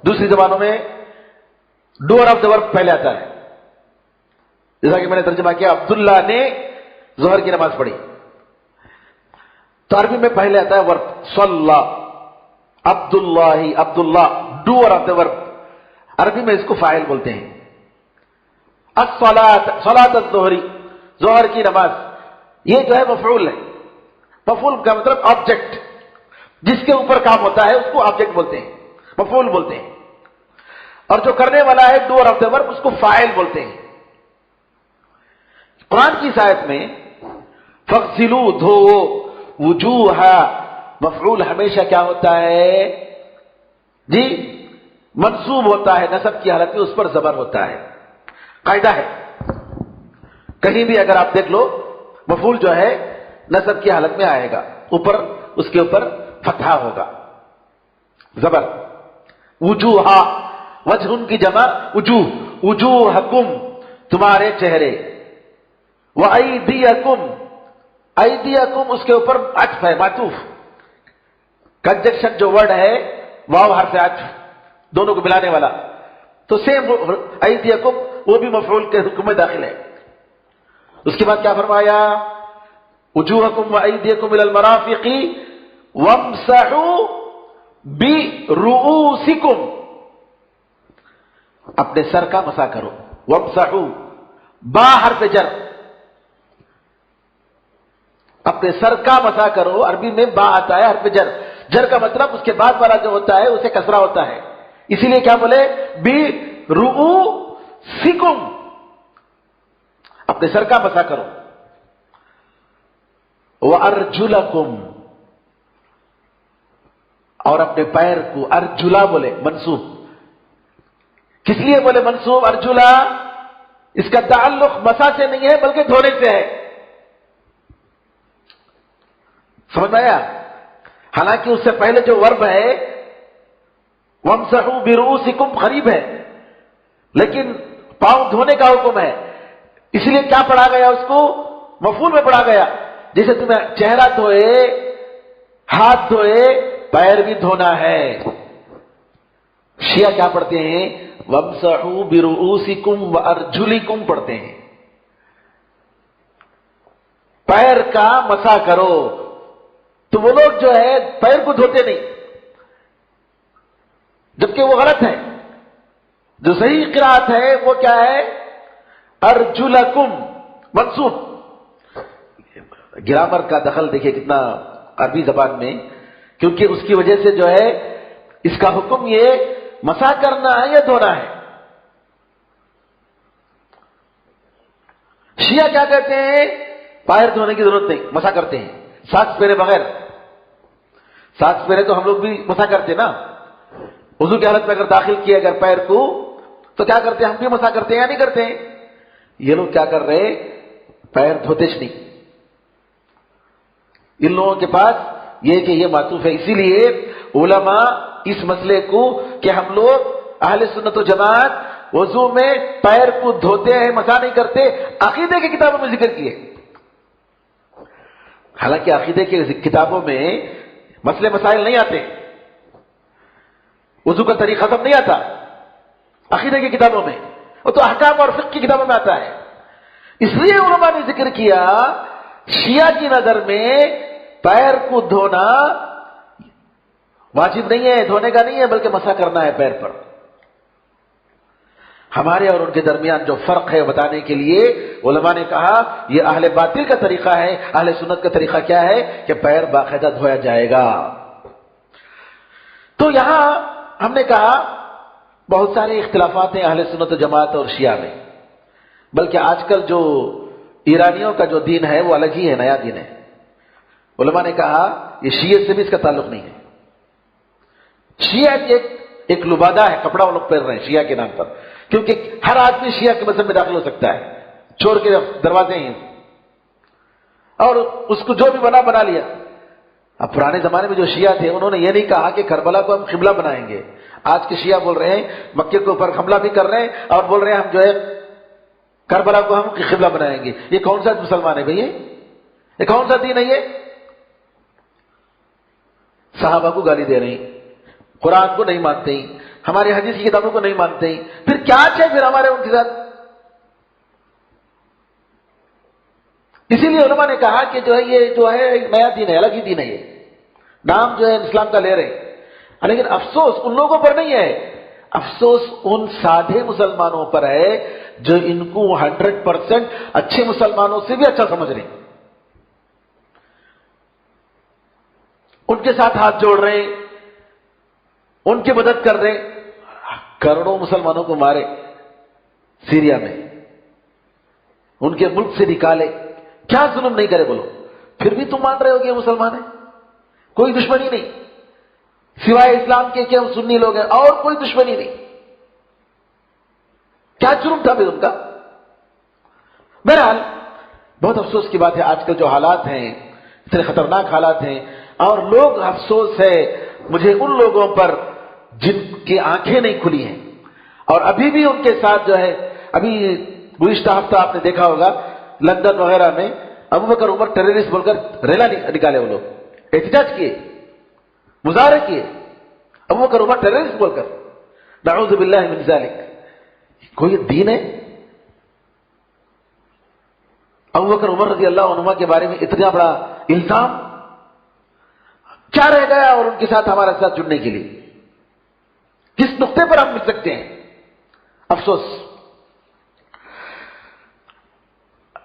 دوسری زبانوں میں ڈور آف دا ورب پہلے آتا ہے. جیسا کہ میں نے ترجمہ کیا عبداللہ نے ظہر کی نماز پڑھی، تو عربی میں پہلے آتا ہے ورب. صلی عبداللہ، عبداللہ ڈور آف دا ورب، عربی میں اس کو فاعل بولتے ہیں. الصلاۃ، صلاۃ الظہر، ظہر کی نماز، یہ جو ہے مفعول ہے. مفعول کا مطلب آبجیکٹ، جس کے اوپر کام ہوتا ہے اس کو آبجیکٹ بولتے ہیں، مفعول بولتے ہیں. اور جو کرنے والا ہے ڈور آف دا ورب اس کو فاعل بولتے ہیں. قرآن کی اس آیت میں فاغسلوا دھو، وجوہ مفعول ہمیشہ کیا ہوتا ہے جی؟ منصوب ہوتا ہے، نصب کی حالت میں اس پر زبر ہوتا ہے. قاعدہ ہے، کہیں بھی اگر آپ دیکھ لو مفعول جو ہے نصب کی حالت میں آئے گا، اوپر اس کے اوپر فتحہ ہوگا، زبر. وجوہ، وجہ کی جمع وجوہ، وجوہکم تمہارے چہرے. وَأَيْدِيَكُمْ، ایدیکم اس کے اوپر عطف ہے، معطوف. کنجکشن جو ورڈ ہے واو حرف عطف، دونوں کو ملانے والا، تو سیم ایدیکم وہ بھی مفعول کے حکم میں داخل ہے. اس کے بعد کیا فرمایا؟ وجوہکم وایدیکم الی المرافق وامسحوا برؤوسکم، اپنے سر کا مسح کرو. وامسحوا، با حرف جر، اپنے سر کا مسح کرو. عربی میں با آتا ہے حرف جر، جر کا مطلب اس کے بعد والا جو ہوتا ہے اسے کسرہ ہوتا ہے، اسی لیے کیا بولے؟ برؤوسکم، اپنے سر کا مسح کرو. وارجلکم، اور اپنے پیر کو. ارجلا بولے منصوب، کس لیے بولے منصوب ارجلا؟ اس کا تعلق مسح سے نہیں ہے بلکہ دھونے سے ہے. سمجھ میں آیا؟ حالانکہ اس سے پہلے جو ورب ہے وامسحوا برؤوسکم قریب ہے، لیکن پاؤں دھونے کا حکم ہے، اس لیے کیا پڑھا گیا؟ اس کو مفعول میں پڑھا گیا. جیسے تمہیں چہرہ دھوئے، ہاتھ دھوئے، پیر بھی دھونا ہے. شیعہ کیا پڑھتے ہیں؟ وامسحوا برؤوسکم وارجلکم پڑھتے ہیں، پیر کا مسح کرو. تو وہ لوگ جو ہے پیر کو دھوتے نہیں، جبکہ وہ غلط ہے. جو صحیح قرات ہے وہ کیا ہے؟ ارجلکم منصوب. گرامر کا دخل دیکھیے کتنا عربی زبان میں، کیونکہ اس کی وجہ سے جو ہے اس کا حکم یہ مسح کرنا ہے یا دھونا ہے. شیعہ کیا کہتے ہیں؟ پیر دھونے کی ضرورت نہیں، مسح کرتے ہیں ساکس پہنے بغیر. ساکس پہنے تو ہم لوگ بھی مسح کرتے نا، وضو کی حالت میں اگر داخل کیا اگر پیر کو تو کیا کرتے ہیں؟ ہم بھی مسح کرتے ہیں یا نہیں کرتے ہیں؟ یہ لوگ کیا کر رہے؟ پیر دھوتے نہیں. ان لوگوں کے پاس یہ کہ یہ معطوف ہے. اسی لیے علماء اس مسئلے کو کہ ہم لوگ اہل سنت و جماعت وضو میں پیر کو دھوتے ہیں مسح نہیں کرتے، عقیدے کی کتابوں میں ذکر کیے. حالانکہ عقیدے کی کتابوں میں مسئلے مسائل نہیں آتے، وضو کا طریقہ سب نہیں آتا عقیدے کی کتابوں میں، وہ تو احکام اور فقہ کی کتابوں میں آتا ہے. اس لیے علماء نے ذکر کیا شیعہ کی نظر میں پیر کو دھونا واجب نہیں ہے، دھونے کا نہیں ہے بلکہ مسح کرنا ہے پیر پر. ہمارے اور ان کے درمیان جو فرق ہے بتانے کے لیے علماء نے کہا یہ اہل باطل کا طریقہ ہے، اہل سنت کا طریقہ کیا ہے کہ پیر باقاعدہ دھویا جائے گا. تو یہاں ہم نے کہا بہت سارے اختلافات ہیں اہل سنت و جماعت اور شیعہ میں، بلکہ آج کل جو ایرانیوں کا جو دین ہے وہ الگ ہی ہے، نیا دین ہے. علماء نے کہا یہ شیعہ سے بھی اس کا تعلق نہیں ہے، شیعہ ایک لبادہ ہے، کپڑا وہ لوگ پہن رہے ہیں شیعہ کے نام پر، کیونکہ ہر آدمی شیعہ کے مذہب میں داخل ہو سکتا ہے، چور کے دروازے ہیں اور اس کو جو بھی بنا لیا۔ اب پرانے زمانے میں جو شیعہ تھے انہوں نے یہ نہیں کہا کہ کربلا کو ہم قبلہ بنائیں گے۔ آج کے شیعہ بول رہے ہیں مکے کے اوپر حملہ بھی کر رہے ہیں اور بول رہے ہیں ہم جو ہے کربلا کو ہم قبلہ بنائیں گے۔ یہ کون سا مسلمان ہے بھئی؟ یہ کون سا دین ہے یہ؟ صحابہ کو گالی دے رہے ہیں، قرآن کو نہیں مانتے ہیں، ہمارے حدیث کی کتابوں کو نہیں مانتے ہیں، پھر کیا چاہیے پھر ہمارے ان کے ساتھ؟ اسی لیے علماء نے کہا کہ جو ہے یہ جو ہے نیا دین ہے، الگ ہی دین ہے، یہ نام جو ہے اسلام کا لے رہے ہیں، لیکن افسوس ان لوگوں پر نہیں ہے، افسوس ان سادھے مسلمانوں پر ہے جو ان کو 100% اچھے مسلمانوں سے بھی اچھا سمجھ رہے ہیں، ان کے ساتھ ہاتھ جوڑ رہے ہیں، ان کی مدد کر رہے ہیں۔ کروڑوں مسلمانوں کو مارے سیریا میں، ان کے ملک سے نکالے، کیا ظلم نہیں کرے بولو، پھر بھی تم مان رہے ہو کہ یہ مسلمان ہیں؟ کوئی دشمنی نہیں سوائے اسلام کے کہ ہم سنی لوگ ہیں، اور کوئی دشمنی نہیں، کیا جرم تھا بھی ان کا؟ بہرحال بہت افسوس کی بات ہے آج کل جو حالات ہیں اتنے خطرناک حالات ہیں، اور لوگ افسوس ہے مجھے ان لوگوں پر جن کی آنکھیں نہیں کھلی ہیں اور ابھی بھی ان کے ساتھ جو ہے، ابھی گزشتہ ہفتہ آپ نے دیکھا ہوگا لندن وغیرہ میں ابو بکر عمر ٹیررسٹ بول کر ریلا نکالے، وہ لوگ احتجاج کیے، مظاہرے کیے، ابو بکر عمر ٹیررسٹ بول کر، نعوذ باللہ من ذالک۔ کوئی دین ہے؟ ابو بکر عمر رضی اللہ عنہما کے بارے میں اتنا بڑا الزام، کیا رہ گیا اور ان کے ساتھ ہمارے ساتھ جڑنے کے لیے؟ کس نقطے پر ہم مل سکتے ہیں؟ افسوس۔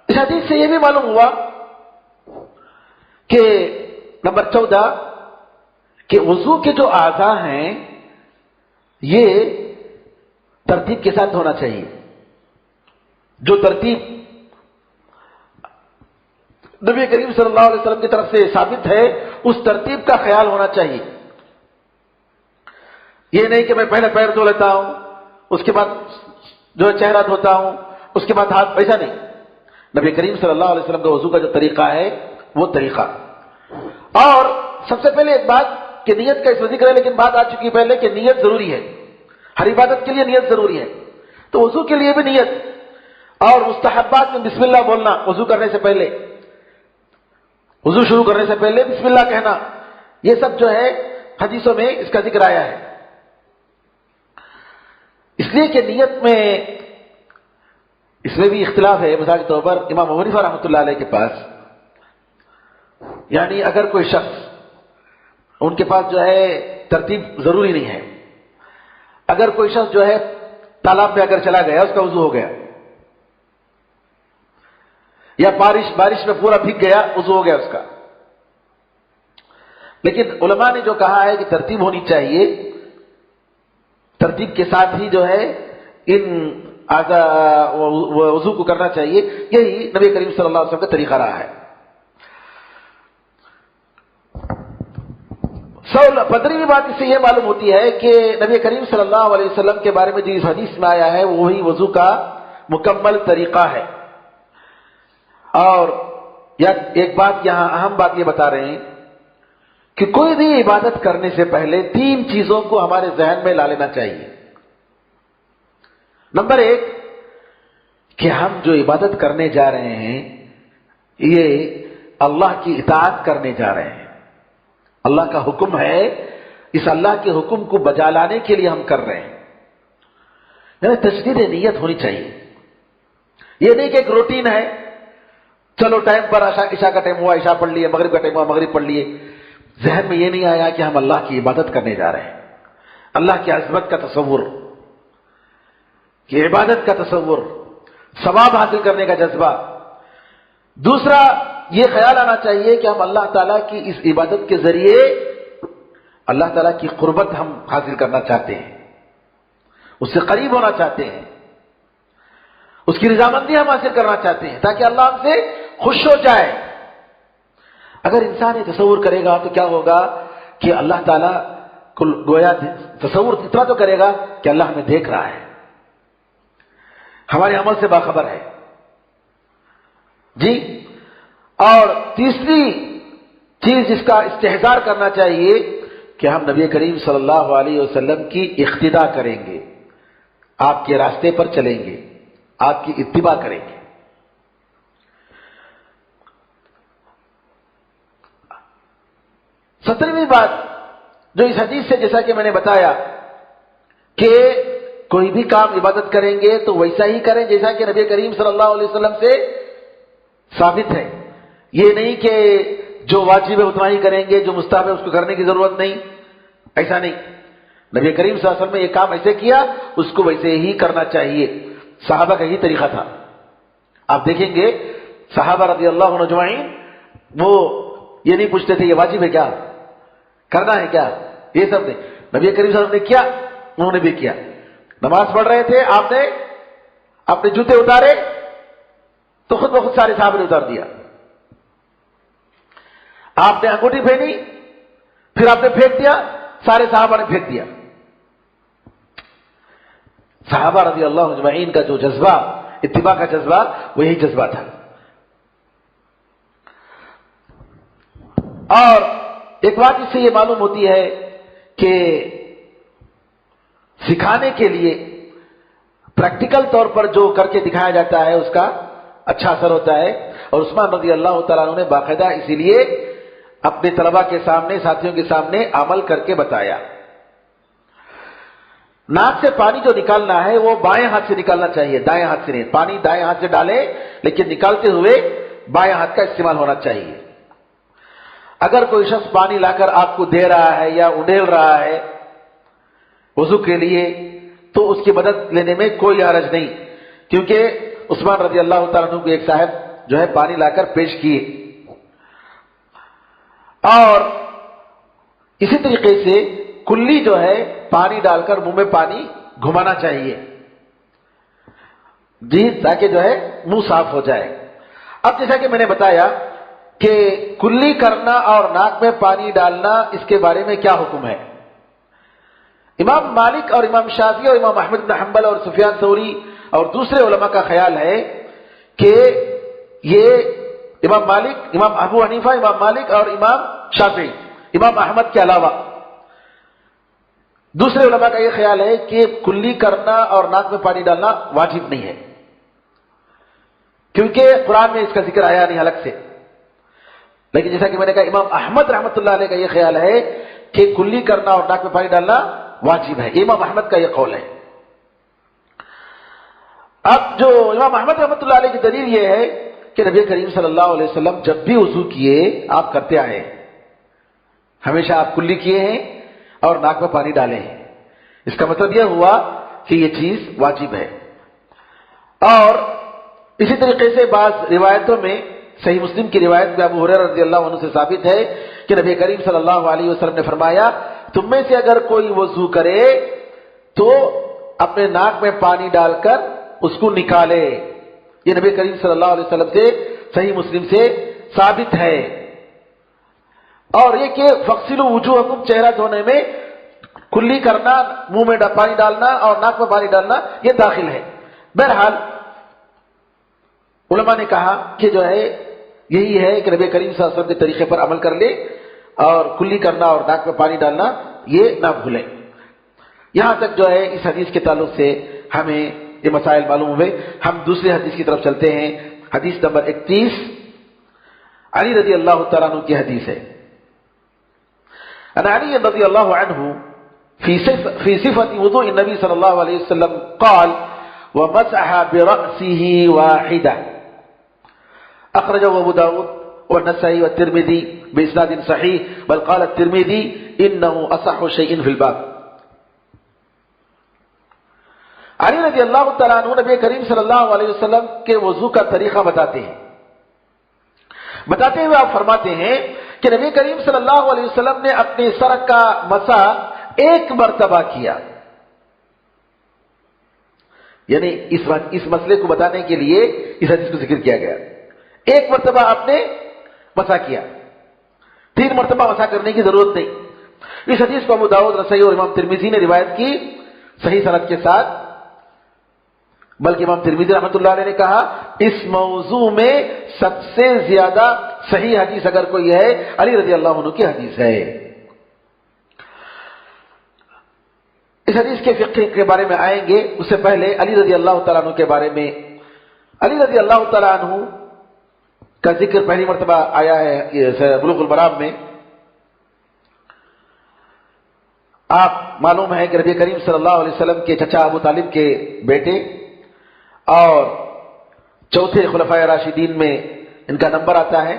اس حدیث سے یہ بھی معلوم ہوا کہ نمبر 14 کہ وضو کے جو اعضاء ہیں یہ ترتیب کے ساتھ ہونا چاہیے، جو ترتیب نبی کریم صلی اللہ علیہ وسلم کی طرف سے ثابت ہے اس ترتیب کا خیال ہونا چاہیے۔ یہ نہیں کہ میں پہلے پیر دھو لیتا ہوں اس کے بعد جو ہے چہرہ دھوتا ہوں اس کے بعد ہاتھ، ایسا نہیں۔ نبی کریم صلی اللہ علیہ وسلم کا وضو کا جو طریقہ ہے وہ طریقہ، اور سب سے پہلے ایک بات کہ نیت کا اس میں ذکر ہے، لیکن بات آ چکی ہے پہلے کہ نیت ضروری ہے، ہر عبادت کے لیے نیت ضروری ہے، تو وضو کے لیے بھی نیت، اور مستحبات میں بسم اللہ بولنا وضو کرنے سے پہلے، وضو شروع کرنے سے پہلے بسم اللہ کہنا، یہ سب جو ہے حدیثوں میں اس کا ذکر آیا ہے۔ اس لیے کہ نیت میں اس میں بھی اختلاف ہے، مثال کے طور پر امام ابو حنیفہ رحمۃ اللہ علیہ کے پاس، یعنی اگر کوئی شخص ان کے پاس جو ہے ترتیب ضروری نہیں ہے، اگر کوئی شخص جو ہے تالاب میں اگر چلا گیا اس کا وضو ہو گیا، یا بارش میں پورا بھیگ گیا وضو ہو گیا اس کا، لیکن علماء نے جو کہا ہے کہ ترتیب ہونی چاہیے، ترتیب کے ساتھ ہی جو ہے ان وضو کو کرنا چاہیے، یہی نبی کریم صلی اللہ علیہ وسلم کا طریقہ رہا ہے۔ پندرہویں بات اس سے یہ معلوم ہوتی ہے کہ نبی کریم صلی اللہ علیہ وسلم کے بارے میں جو اس حدیث میں آیا ہے وہی وضو کا مکمل طریقہ ہے۔ اور ایک بات یہاں اہم بات یہ بتا رہے ہیں کہ کوئی بھی عبادت کرنے سے پہلے 3 چیزوں کو ہمارے ذہن میں لا لینا چاہیے۔ نمبر 1 کہ ہم جو عبادت کرنے جا رہے ہیں یہ اللہ کی اطاعت کرنے جا رہے ہیں، اللہ کا حکم ہے، اس اللہ کے حکم کو بجا لانے کے لیے ہم کر رہے ہیں، یعنی تجدید نیت ہونی چاہیے۔ یہ نہیں کہ ایک روٹین ہے، چلو ٹائم پر عشاء کا ٹائم ہوا عشاء پڑھ لیے، مغرب کا ٹائم ہوا مغرب پڑھ لیے، ذہن میں یہ نہیں آیا کہ ہم اللہ کی عبادت کرنے جا رہے ہیں، اللہ کی عظمت کا تصور، کہ عبادت کا تصور، ثواب حاصل کرنے کا جذبہ۔ دوسرا یہ خیال آنا چاہیے کہ ہم اللہ تعالیٰ کی اس عبادت کے ذریعے اللہ تعالیٰ کی قربت ہم حاصل کرنا چاہتے ہیں، اس سے قریب ہونا چاہتے ہیں، اس کی رضامندی ہم حاصل کرنا چاہتے ہیں تاکہ اللہ ہم سے خوش ہو جائے۔ اگر انسان یہ تصور کرے گا تو کیا ہوگا کہ اللہ تعالیٰ گویا تصور اتنا تو کرے گا کہ اللہ ہمیں دیکھ رہا ہے، ہمارے عمل سے باخبر ہے جی۔ اور تیسری چیز جس کا استحضار کرنا چاہیے کہ ہم نبی کریم صلی اللہ علیہ وسلم کی اقتداء کریں گے، آپ کے راستے پر چلیں گے، آپ کی اتباع کریں گے۔ 17ویں بات جو اس حدیث سے، جیسا کہ میں نے بتایا کہ کوئی بھی کام عبادت کریں گے تو ویسا ہی کریں جیسا کہ نبی کریم صلی اللہ علیہ وسلم سے ثابت ہے۔ یہ نہیں کہ جو واجب ہے اتنا ہی کریں گے، جو مستحب ہے اس کو کرنے کی ضرورت نہیں، ایسا نہیں۔ نبی کریم صلی اللہ علیہ وسلم نے یہ کام ایسے کیا، اس کو ویسے ہی کرنا چاہیے۔ صحابہ کا یہی طریقہ تھا۔ آپ دیکھیں گے صحابہ رضی اللہ عنہ اجمعین وہ یہ نہیں پوچھتے تھے یہ واجب ہے کیا، کرنا ہے کیا، یہ سب نہیں۔ نبی کریم صلی اللہ علیہ وسلم نے کیا، انہوں نے بھی کیا۔ نماز پڑھ رہے تھے، آپ نے اپنے جوتے اتارے تو خود بخود سارے صحابہ نے اتار دیا۔ آپ نے انگوٹھی پہنی، پھر آپ نے پھینک دیا، سارے صحابہ نے پھینک دیا۔ صحابہ رضی اللہ عنہ اجمعین کا جو جذبہ، اتباع کا جذبہ، وہ یہی جذبہ تھا۔ اور ایک بات اس سے یہ معلوم ہوتی ہے کہ سکھانے کے لیے پریکٹیکل طور پر جو کر کے دکھایا جاتا ہے اس کا اچھا اثر ہوتا ہے۔ اور عثمان رضی اللہ تعالیٰ عنہ نے باقاعدہ اسی لیے اپنے طلباء کے سامنے، ساتھیوں کے سامنے عمل کر کے بتایا۔ ناک سے پانی جو نکالنا ہے وہ بائیں ہاتھ سے نکالنا چاہیے، دائیں ہاتھ سے نہیں۔ پانی دائیں ہاتھ سے ڈالے لیکن نکالتے ہوئے بائیں ہاتھ کا استعمال ہونا چاہیے۔ اگر کوئی شخص پانی لا کر آپ کو دے رہا ہے یا اڈیل رہا ہے وضو کے لیے تو اس کی مدد لینے میں کوئی حرج نہیں، کیونکہ عثمان رضی اللہ تعالیٰ عنہ کو ایک صاحب جو ہے پانی لا کر پیش کیے۔ اور اسی طریقے سے کلی جو ہے پانی ڈال کر منہ میں پانی گھمانا چاہیے جی، تاکہ جو ہے منہ صاف ہو جائے۔ اب جیسا کہ میں نے بتایا کہ کلی کرنا اور ناک میں پانی ڈالنا، اس کے بارے میں کیا حکم ہے؟ امام مالک اور امام شافعی اور امام احمد بن حنبل اور سفیان ثوری اور دوسرے علماء کا خیال ہے کہ یہ امام مالک، امام ابو حنیفہ، امام مالک اور امام شافعی، امام احمد کے علاوہ دوسرے علماء کا یہ خیال ہے کہ کلی کرنا اور ناک میں پانی ڈالنا واجب نہیں ہے، کیونکہ قرآن میں اس کا ذکر آیا نہیں الگ سے۔ لیکن جیسا کہ میں نے کہا امام احمد رحمۃ اللہ علیہ کا یہ خیال ہے کہ کلی کرنا اور ناک میں پانی ڈالنا واجب ہے، امام احمد کا یہ قول ہے۔ اب جو امام احمد رحمۃ اللہ علیہ کی دلیل یہ ہے کہ نبی کریم صلی اللہ علیہ وسلم جب بھی وضو کیے آپ کرتے آئے ہیں، ہمیشہ آپ کلی کیے ہیں اور ناک میں پانی ڈالے ہیں۔ اس کا مطلب یہ ہوا کہ یہ چیز واجب ہے۔ اور اسی طریقے سے بعض روایتوں میں، صحیح مسلم کی روایت میں ابو ہریرہ رضی اللہ عنہ سے ثابت ہے کہ نبی کریم صلی اللہ علیہ وسلم نے فرمایا، تم میں سے اگر کوئی وضو کرے تو اپنے ناک میں پانی ڈال کر اس کو نکالے۔ یہ نبی کریم صلی اللہ علیہ وسلم سے صحیح مسلم سے ثابت ہے۔ اور یہ کہ فغسلوا وجوہکم، چہرہ دھونے میں کلی کرنا، منہ میں پانی ڈالنا اور ناک میں پانی ڈالنا یہ داخل ہے۔ بہرحال علماء نے کہا کہ جو ہے یہی ہے کہ نبی کریم صلی اللہ علیہ وسلم کے طریقے پر عمل کر لے اور کلی کرنا اور ناک میں پانی ڈالنا یہ نہ بھولیں۔ یہاں تک جو ہے اس حدیث کے تعلق سے ہمیں یہ مسائل معلوم ہوئے۔ ہم دوسری حدیث کی طرف چلتے ہیں۔ حدیث نمبر 31 علی رضی اللہ تعالیٰ عنہ کی حدیث ہے۔ ان علی رضی اللہ عنہ فی صفت وضوء النبی صلی اللہ علیہ وسلم قال ومسح برأسه واحدة اخرجه ابو داود والنسائي والترمذي باسناد صحيح بل قال الترمذي انه اصح شيء في الباب۔ علی رضی اللہ تعالیٰ عنہ نبی کریم صلی اللہ علیہ وسلم کے وضو کا طریقہ بتاتے ہیں۔ بتاتے ہوئے آپ فرماتے ہیں کہ نبی کریم صلی اللہ علیہ وسلم نے اپنے سر کا مسح ایک مرتبہ کیا، یعنی اس مسئلے کو بتانے کے لیے اس حدیث کو ذکر کیا گیا۔ ایک مرتبہ آپ نے مسح کیا، 3 مرتبہ مسح کرنے کی ضرورت نہیں، اس حدیث کو ابو داؤد، نسائی اور امام ترمذی نے روایت کی صحیح سند کے ساتھ، بلکہ امام ترمذی رحمۃ اللہ علیہ نے کہا اس موضوع میں سب سے زیادہ صحیح حدیث اگر کوئی ہے علی رضی اللہ عنہ کی حدیث ہے۔ اس حدیث کے فقہ کے بارے میں آئیں گے، اس سے پہلے علی رضی اللہ تعالیٰ عنہ کے بارے میں۔ علی رضی اللہ تعالیٰ عنہ کا ذکر پہلی مرتبہ آیا ہے بلوغ المرام میں۔ آپ معلوم ہے کہ نبی کریم صلی اللہ علیہ وسلم کے چچا ابو طالب کے بیٹے اور چوتھے خلفائے راشدین میں ان کا نمبر آتا ہے،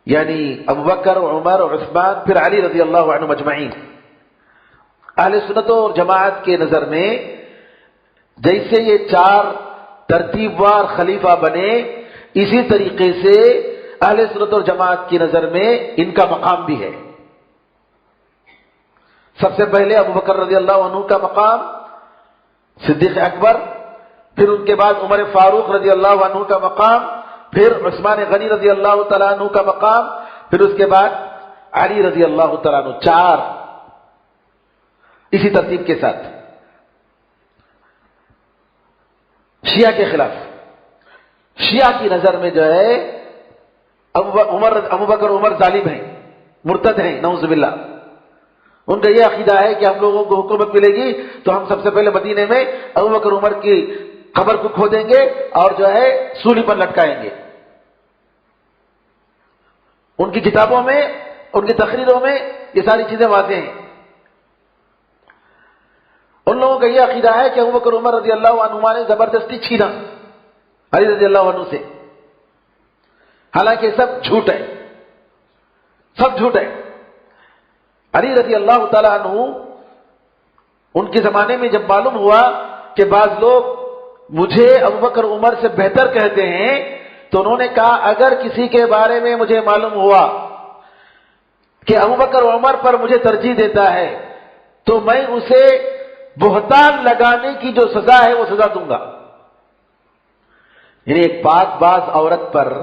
یعنی ابو بکر، عمر اور عثمان، پھر علی رضی اللہ عنہ مجمعین۔ اہل سنت اور جماعت کے نظر میں جیسے یہ چار ترتیب وار خلیفہ بنے، اسی طریقے سے اہل سنت اور جماعت کی نظر میں ان کا مقام بھی ہے۔ سب سے پہلے ابو بکر رضی اللہ عنہ کا مقام، صدیق اکبر، پھر ان کے بعد عمر فاروق رضی اللہ عنہ کا مقام، پھر عثمان غنی رضی اللہ تعالیٰ عنہ کا مقام، پھر اس کے بعد علی رضی اللہ تعالیٰ عنہ، چار اسی ترتیب کے ساتھ۔ شیعہ کے خلاف، شیعہ کی نظر میں جو ہے ابو بکر عمر ظالم ہیں، مرتد ہیں، نعوذ باللہ۔ ان کا یہ عقیدہ ہے کہ ہم لوگوں کو حکومت ملے گی تو ہم سب سے پہلے مدینے میں ابو بکر عمر کی قبر کو کھودیں گے اور جو ہے سولی پر لٹکائیں گے۔ ان کی کتابوں میں، ان کی تقریروں میں یہ ساری چیزیں واضح ہیں۔ ان لوگوں کا یہ عقیدہ ہے کہ ابو بکر عمر رضی اللہ عنہما نے زبردستی چھینا علی رضی اللہ عنہ سے، حالانکہ سب جھوٹ ہے، سب جھوٹ ہے۔ علی رضی اللہ تعالیٰ عنہ ان کے زمانے میں جب معلوم ہوا کہ بعض لوگ مجھے ابو بکر عمر سے بہتر کہتے ہیں، تو انہوں نے کہا اگر کسی کے بارے میں مجھے معلوم ہوا کہ ابو بکر عمر پر مجھے ترجیح دیتا ہے تو میں اسے بہتان لگانے کی جو سزا ہے وہ سزا دوں گا۔ یعنی ایک پاک باز عورت پر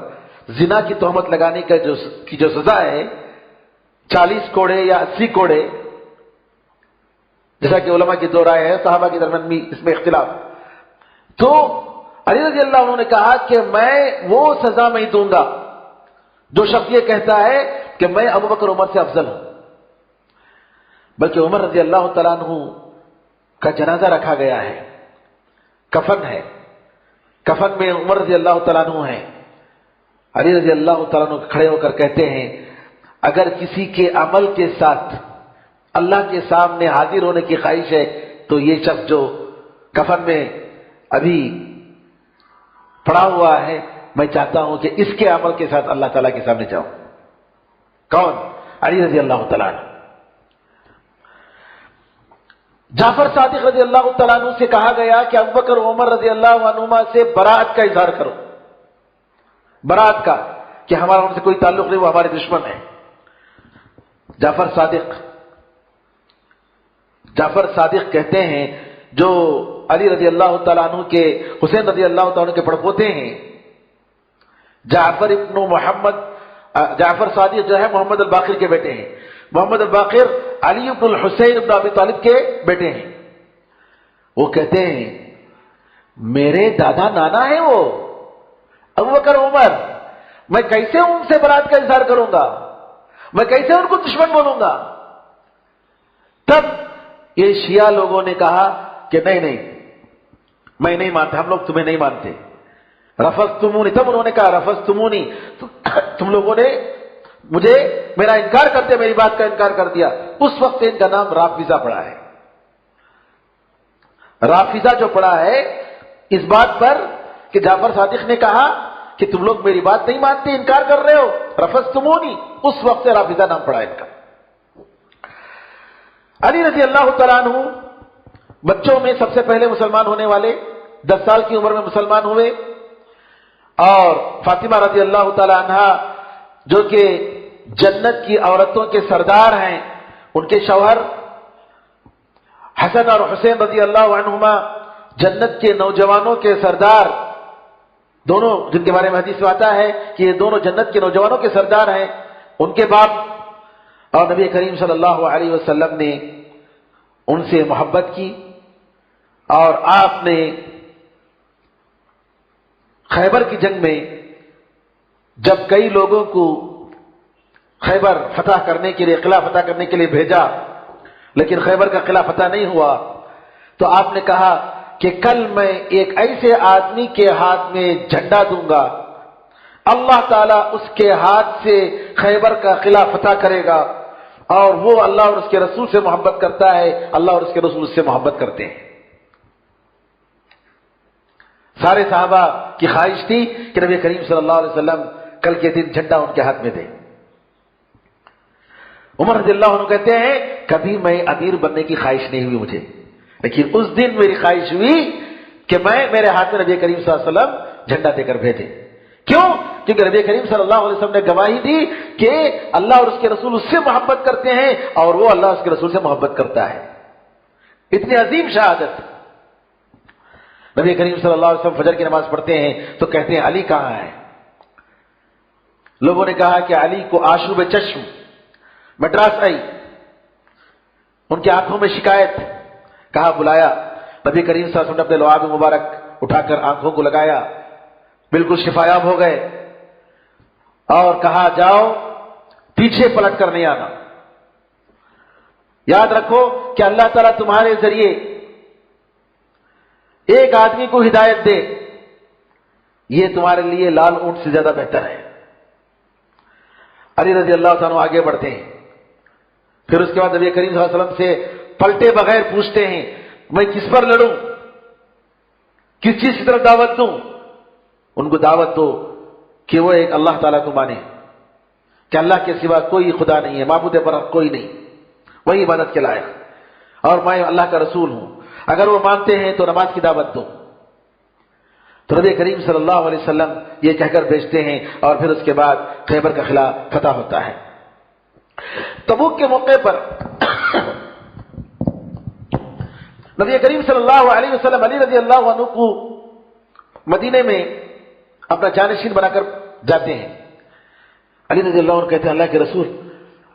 زنا کی تہمت لگانے کی جو سزا ہے 40 کوڑے یا 80 کوڑے، جیسا کہ علماء کی دو رائے ہے، صحابہ کے درمیان بھی اس میں اختلاف۔ تو علی رضی اللہ عنہ نے کہا کہ میں وہ سزا میں دوں گا جو شخص یہ کہتا ہے کہ میں ابو بکر عمر سے افضل ہوں۔ بلکہ عمر رضی اللہ تعالیٰ عنہ کا جنازہ رکھا گیا ہے، کفن ہے، کفن میں عمر رضی اللہ تعالیٰ عنہ ہیں۔ علی رضی اللہ تعالیٰ عنہ کھڑے ہو کر کہتے ہیں اگر کسی کے عمل کے ساتھ اللہ کے سامنے حاضر ہونے کی خواہش ہے تو یہ شخص جو کفن میں ابھی پڑا ہوا ہے، میں چاہتا ہوں کہ اس کے عمل کے ساتھ اللہ تعالیٰ کے سامنے جاؤں۔ کون؟ علی رضی اللہ تعالیٰ عنہ۔ جعفر صادق رضی اللہ تعالیٰ عنہ سے کہا گیا کہ ابوبکر عمر رضی اللہ عنہما سے برات کا اظہار کرو، برات کا، کہ ہمارا ان سے کوئی تعلق نہیں، وہ ہمارے دشمن ہیں۔ جعفر صادق کہتے ہیں، جو علی رضی اللہ تعالیٰ عنہ کے، حسین رضی اللہ تعالیٰ عنہ کے پڑپوتے ہیں، جعفر صادق جو ہے محمد الباقر کے بیٹے ہیں۔ محمد الباقر علی بن الحسین بن ابی طالب کے بیٹے ہیں۔ وہ کہتے ہیں میرے دادا نانا ہیں وہ ابوبکر عمر، میں کیسے ان سے برات کا اظہار کروں گا، میں کیسے ان کو دشمن بولوں گا؟ تب یہ شیعہ لوگوں نے کہا کہ نہیں میں نہیں مانتا، ہم لوگ تمہیں نہیں مانتے، رفضتمونی۔ تب انہوں نے کہا رفضتمونی، تم لوگوں نے مجھے میرا انکار کرتے، میری بات کا انکار کر دیا۔ اس وقت ان کا نام رافضہ پڑا ہے۔ رافضہ جو پڑا ہے اس بات پر کہ جعفر صادق نے کہا کہ تم لوگ میری بات نہیں مانتے، انکار کر رہے ہو، رفضتمونی، اس وقت سے رافضہ نام پڑا ان کا۔ علی رضی اللہ تعالیٰ عنہ بچوں میں سب سے پہلے مسلمان ہونے والے، 10 سال کی عمر میں مسلمان ہوئے، اور فاطمہ رضی اللہ تعالیٰ عنہ جو کہ جنت کی عورتوں کے سردار ہیں، ان کے شوہر حسن اور حسین رضی اللہ عنہما جنت کے نوجوانوں کے سردار، دونوں، جن کے بارے میں حدیث میں آتا ہے کہ یہ دونوں جنت کے نوجوانوں کے سردار ہیں۔ ان کے باپ اور نبی کریم صلی اللہ علیہ وسلم نے ان سے محبت کی، اور آپ نے خیبر کی جنگ میں جب کئی لوگوں کو خیبر فتح کرنے کے لیے، قلعہ فتح کرنے کے لیے بھیجا، لیکن خیبر کا قلعہ فتح نہیں ہوا، تو آپ نے کہا کہ کل میں ایک ایسے آدمی کے ہاتھ میں جھنڈا دوں گا، اللہ تعالیٰ اس کے ہاتھ سے خیبر کا قلعہ فتح کرے گا، اور وہ اللہ اور اس کے رسول سے محبت کرتا ہے، اللہ اور اس کے رسول اس سے محبت کرتے ہیں۔ سارے صحابہ کی خواہش تھی کہ نبی کریم صلی اللہ علیہ وسلم کل کے دن جھنڈا ان کے ہاتھ میں دیں۔ عمر رضی اللہ عنہ کہتے ہیں کبھی میں امیر بننے کی خواہش نہیں ہوئی مجھے، لیکن اس دن میری خواہش ہوئی کہ میرے ہاتھ میں نبی کریم صلی اللہ علیہ وسلم جھنڈا دے کر بھیجے۔ کیوں؟ کیونکہ نبی کریم صلی اللہ علیہ وسلم نے گواہی دی کہ اللہ اور اس کے رسول اس سے محبت کرتے ہیں، اور وہ اللہ اور اس کے رسول سے محبت کرتا ہے۔ اتنی عظیم شہادت۔ نبی کریم صلی اللہ علیہ وسلم فجر کی نماز پڑھتے ہیں تو کہتے ہیں علی کہاں ہے؟ لوگوں نے کہا کہ علی کو آشوب چشم مدراس آئی، ان کی آنکھوں میں شکایت، کہا بلایا، نبی کریم صلی اللہ علیہ وسلم نے اپنے لعاب مبارک اٹھا کر آنکھوں کو لگایا، بالکل شفایاب ہو گئے، اور کہا جاؤ پیچھے پلٹ کر نہیں آنا، یاد رکھو کہ اللہ تعالیٰ تمہارے ذریعے ایک آدمی کو ہدایت دے، یہ تمہارے لیے لال اونٹ سے زیادہ بہتر ہے۔ علی رضی اللہ تعالیٰ آگے بڑھتے ہیں، پھر اس کے بعد نبی کریم صلی اللہ علیہ وسلم سے پلٹے بغیر پوچھتے ہیں میں کس پر لڑوں، کس چیز کی طرف دعوت دوں؟ ان کو دعوت دو کہ وہ ایک اللہ تعالیٰ کو مانے، کہ اللہ کے سوا کوئی خدا نہیں ہے، معبود برحق کوئی نہیں، وہی عبادت کے لائق، اور میں اللہ کا رسول ہوں، اگر وہ مانتے ہیں تو نماز کی دعوت دو۔ تو نبی کریم صلی اللہ علیہ وسلم یہ کہہ کر بھیجتے ہیں، اور پھر اس کے بعد خیبر کا قلعہ فتح ہوتا ہے۔ تبوک کے موقع پر نبی کریم صلی اللہ علیہ وسلم علی رضی اللہ عنہ کو مدینے میں اپنا جانشین بنا کر جاتے ہیں۔ علی رضی اللہ عنہ کہتے ہیں اللہ کے رسول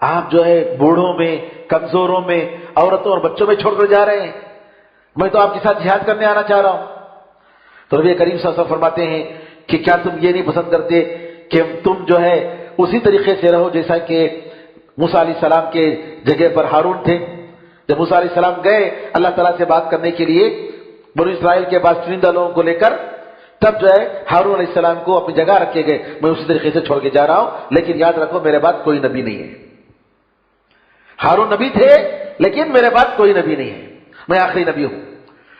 آپ جو ہے بوڑھوں میں، کمزوروں میں، عورتوں اور بچوں میں چھوڑ کر جا رہے ہیں، میں تو آپ کے ساتھ جہاد کرنے آنا چاہ رہا ہوں۔ تو نبی کریم صلی اللہ علیہ وسلم فرماتے ہیں کہ کیا تم یہ نہیں پسند کرتے کہ تم جو ہے اسی طریقے سے رہو جیسا کہ موسیٰ علیہ السلام کے جگہ پر ہارون تھے؟ جب موسیٰ علیہ السلام گئے اللہ تعالیٰ سے بات کرنے کے لیے بنو اسرائیل کے بعد چنندہ لوگوں کو لے کر، تب جو ہے ہارون علیہ السلام کو اپنی جگہ رکھے گئے، میں اسی طریقے سے چھوڑ کے جا رہا ہوں، لیکن یاد رکھو میرے بعد کوئی نبی نہیں ہے۔ ہارون نبی تھے لیکن میرے بعد کوئی نبی نہیں ہے، میں آخری نبی ہوں۔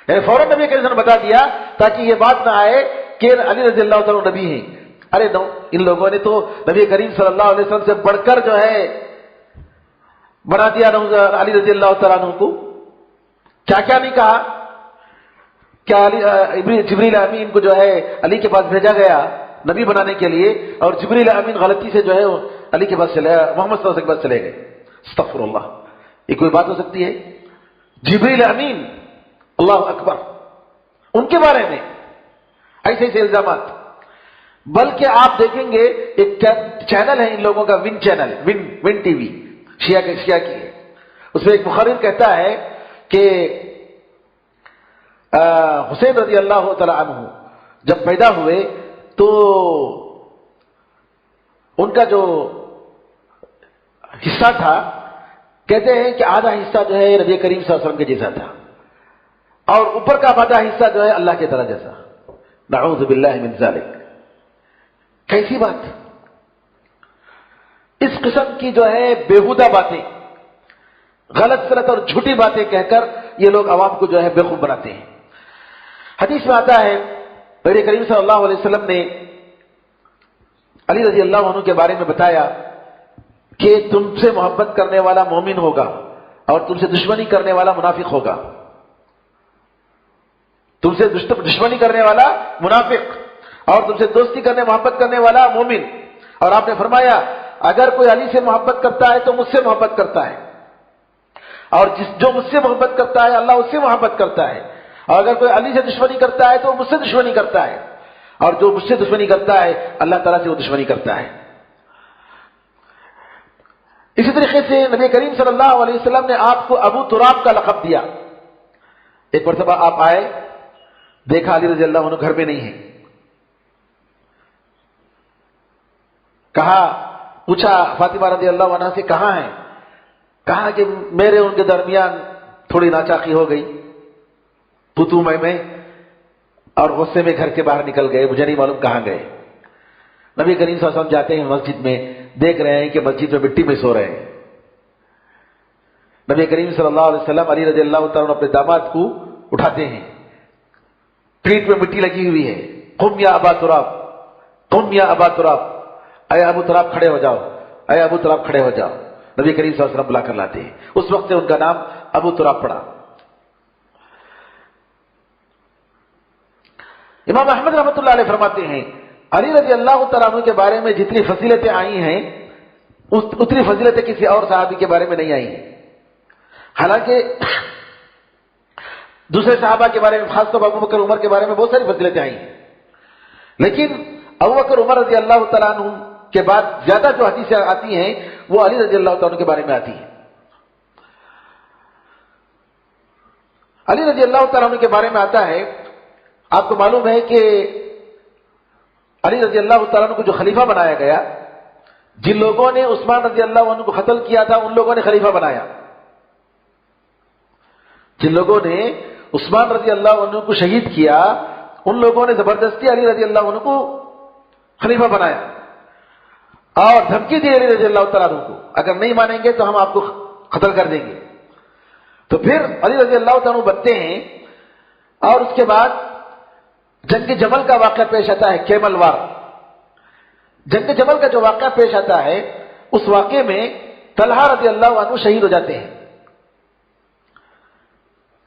یعنی فوراً نبی کریم نے بتا دیا تاکہ یہ بات نہ آئے کہ علی رضی اللہ تعالیٰ نبی ہیں۔ ارے نو، ان لوگوں نے تو نبی کریم صلی اللہ علیہ وسلم سے بڑھ کر جو ہے بنا دیا علی رضی اللہ تعالیٰ عنہ کو۔ کیا کیا نہیں کہا، کیا جبریل امین کو جو ہے علی کے پاس بھیجا گیا نبی بنانے کے لیے، اور جبریل امین غلطی سے جو ہے علی کے پاس چلے، محمد صلی اللہ علیہ وسلم کے پاس چلے گئے۔ استغفر اللہ، یہ کوئی بات ہو سکتی ہے؟ جبریل امین، اللہ اکبر، ان کے بارے میں ایسے ایسے الزامات۔ بلکہ آپ دیکھیں گے ایک چینل ہے ان لوگوں کا، one channel, one T V, شیعہ کی ہے، اس میں ایک مخرر کہتا ہے کہ حسین رضی اللہ تعالی عنہ جب پیدا ہوئے تو ان کا جو حصہ تھا کہتے ہیں کہ آدھا حصہ جو ہے نبی کریم صلی اللہ علیہ وسلم کے جیسا تھا، اور اوپر کا آدھا حصہ جو ہے اللہ کی طرح جیسا۔ نعوذ باللہ من ذالک، کیسی بات! اس قسم کی جو ہے بیہودہ باتیں، غلط سلط اور جھوٹی باتیں کہہ کر یہ لوگ عوام کو جو ہے بیوقوف بناتے ہیں۔ حدیث میں آتا ہے نبی کریم صلی اللہ علیہ وسلم نے علی رضی اللہ عنہ کے بارے میں بتایا کہ تم سے محبت کرنے والا مومن ہوگا اور تم سے دشمنی کرنے والا منافق ہوگا۔ تم سے دشمنی کرنے والا منافق اور تم سے دوستی کرنے محبت کرنے والا مومن۔ اور آپ نے فرمایا اگر کوئی علی سے محبت کرتا ہے تو مجھ سے محبت کرتا ہے، اور جو مجھ سے محبت کرتا ہے اللہ اس سے محبت کرتا ہے، اور اگر کوئی علی سے دشمنی کرتا ہے تو مجھ سے دشمنی کرتا ہے، اور جو مجھ سے دشمنی کرتا ہے اللہ تعالیٰ سے وہ دشمنی کرتا ہے۔ اسی طریقے سے نبی کریم صلی اللہ علیہ وسلم نے آپ کو ابو تراب کا لقب دیا. ایک مرتبہ آپ آئے، دیکھا علی رضی اللہ عنہ گھر میں نہیں ہے، کہا، پوچھا فاطمہ رضی اللہ عنہ سے کہاں ہیں؟ کہا کہ میرے ان کے درمیان تھوڑی ناچاقی ہو گئی، تو میں اور غصے میں گھر کے باہر نکل گئے، مجھے نہیں معلوم کہاں گئے. نبی کریم صلی اللہ علیہ وسلم جاتے ہیں مسجد میں، دیکھ رہے ہیں کہ مسجد میں مٹی میں سو رہے ہیں. نبی کریم صلی اللہ علیہ وسلم علی رضی اللہ تعالیٰ اپنے داماد کو اٹھاتے ہیں، پیٹ میں مٹی لگی ہوئی ہے. قم یا ابا تراب، قم یا ابا تراب، اے ابو تراب کھڑے ہو جاؤ، اے ابو تراب کھڑے ہو جاؤ. نبی کریم صلی اللہ علیہ وسلم بلا کر لاتے ہیں. اس وقت سے ان کا نام ابو تراب پڑا. امام احمد رحمۃ اللہ علیہ فرماتے ہیں علی رضی اللہ تعالیٰ عنہ کے بارے میں جتنی فضیلتیں آئی ہیں اتنی فضیلتیں کسی اور صحابی کے بارے میں نہیں آئی ہیں. حالانکہ دوسرے صحابہ کے بارے میں، خاص طور پر ابو بکر عمر کے بارے میں بہت ساری فضیلتیں آئی ہیں، لیکن ابو بکر عمر رضی اللہ تعالیٰ عنہ کے بعد زیادہ جو حدیثیں آتی ہیں وہ علی رضی اللہ تعالیٰ عنہ کے بارے میں آتی ہیں. علی رضی اللہ تعالیٰ عنہ کے بارے میں آتا ہے، آپ کو معلوم ہے کہ علی رضی اللہ تعالیٰ عنہ کو جو خلیفہ بنایا گیا، جن لوگوں نے عثمان رضی اللہ عنہ کو قتل کیا تھا ان لوگوں نے خلیفہ بنایا. جن لوگوں نے عثمان رضی اللہ عنہ کو شہید کیا ان لوگوں نے زبردستی علی رضی اللہ عنہ کو خلیفہ بنایا اور دھمکی دی علی رضی اللہ تعالیٰ عنہ کو، اگر نہیں مانیں گے تو ہم آپ کو قتل کر دیں گے. تو پھر علی رضی اللہ تعالیٰ عنہ بنتے ہیں اور اس کے بعد جنگ جمل کا واقعہ پیش آتا ہے. کیمل وار، جنگ جمل کا جو واقعہ پیش آتا ہے اس واقعے میں طلحہ رضی اللہ عنہ شہید ہو جاتے ہیں.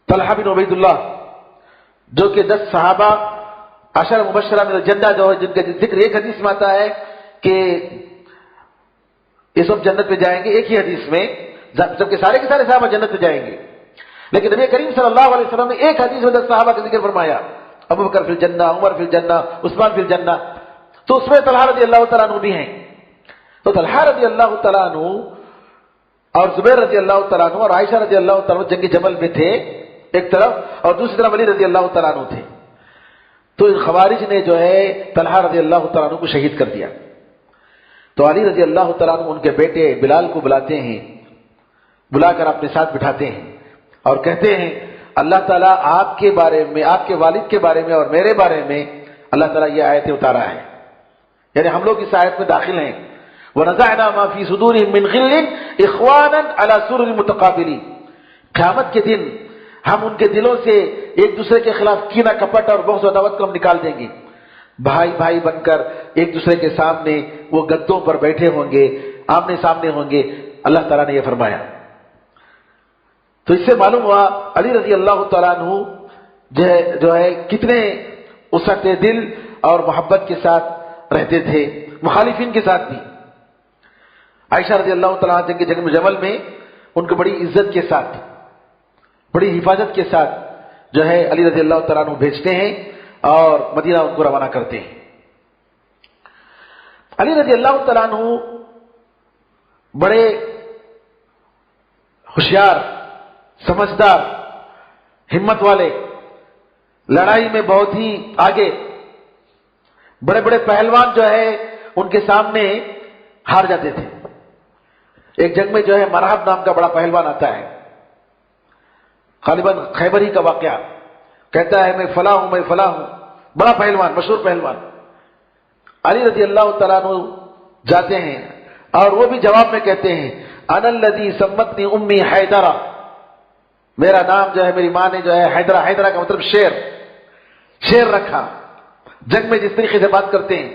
طلحہ بن عبید اللہ جو کہ 10 صحابہ عشر مبشرہ من الجنہ جو ہے، جن کا ذکر ایک حدیث میں آتا ہے کہ یہ سب جنت میں جائیں گے، ایک ہی حدیث میں، جبکہ سارے کے سارے صحابہ جنت میں جائیں گے، لیکن نبی کریم صلی اللہ علیہ وسلم نے ایک حدیث میں 10 صحابہ کا ذکر فرمایا، ابو بکر فی الجنہ، عمر فی الجنہ، عثمان فی الجنہ. تو اس میں طلحہ رضی اللہ تعالیٰ عنہ بھی ہیں. تو طلحہ رضی اللہ تعالیٰ عنہ اور زبیر رضی اللہ تعالیٰ عنہ اور عائشہ رضی اللہ تعالیٰ عنہ جنگ جمل میں تھے ایک طرف، اور دوسری طرف علی رضی اللہ تعالیٰ عنہ تھے. تو ان خوارج نے جو ہے طلحہ رضی اللہ تعالیٰ عنہ کو شہید کر دیا. تو علی رضی اللہ تعالیٰ عنہ ان کے بیٹے بلال کو بلاتے ہیں، بلا کر اپنے ساتھ بٹھاتے ہیں اور کہتے ہیں اللہ تعالیٰ آپ کے بارے میں، آپ کے والد کے بارے میں اور میرے بارے میں اللہ تعالیٰ یہ آیتیں اتارا ہے، یعنی ہم لوگ اس آیت میں داخل ہیں. وَنَزَعْنَا مَا فِي صُدُورِهِم مِّن غِلٍّ إِخْوَانًا عَلَى سُرُرٍ مُتَقَابِلِينَ. قیامت کے دن ہم ان کے دلوں سے ایک دوسرے کے خلاف کینہ کپٹ اور بغض و عداوت کو ہم نکال دیں گے. بھائی بھائی بن کر ایک دوسرے کے سامنے وہ گدوں پر بیٹھے ہوں گے، آمنے سامنے ہوں گے. اللہ تعالیٰ نے یہ فرمایا. تو اس سے معلوم ہوا علی رضی اللہ تعالیٰ عنہ جو ہے کتنے وسعت دل اور محبت کے ساتھ رہتے تھے، مخالفین کے ساتھ بھی. عائشہ رضی اللہ تعالیٰ عنہ جنگ جمل میں ان کو بڑی عزت کے ساتھ، بڑی حفاظت کے ساتھ جو ہے علی رضی اللہ تعالیٰ عنہ بھیجتے ہیں اور مدینہ ان کو روانہ کرتے ہیں. علی رضی اللہ تعالیٰ عنہ بڑے ہوشیار، سمجھدار، ہمت والے، لڑائی میں بہت ہی آگے. بڑے بڑے پہلوان جو ہے ان کے سامنے ہار جاتے تھے. ایک جنگ میں جو ہے مرحب نام کا بڑا پہلوان آتا ہے، غالباً خیبر ہی کا واقعہ، کہتا ہے میں فلاں ہوں، میں فلاں ہوں، بڑا پہلوان، مشہور پہلوان. علی رضی اللہ تعالیٰ عنہ جاتے ہیں اور وہ بھی جواب میں کہتے ہیں انا الذی سمتنی امی حیدرہ، میرا نام جو ہے میری ماں نے جو ہے حیدرہ، حیدرہ کا مطلب شیر رکھا. جنگ میں جس طریقے سے بات کرتے ہیں.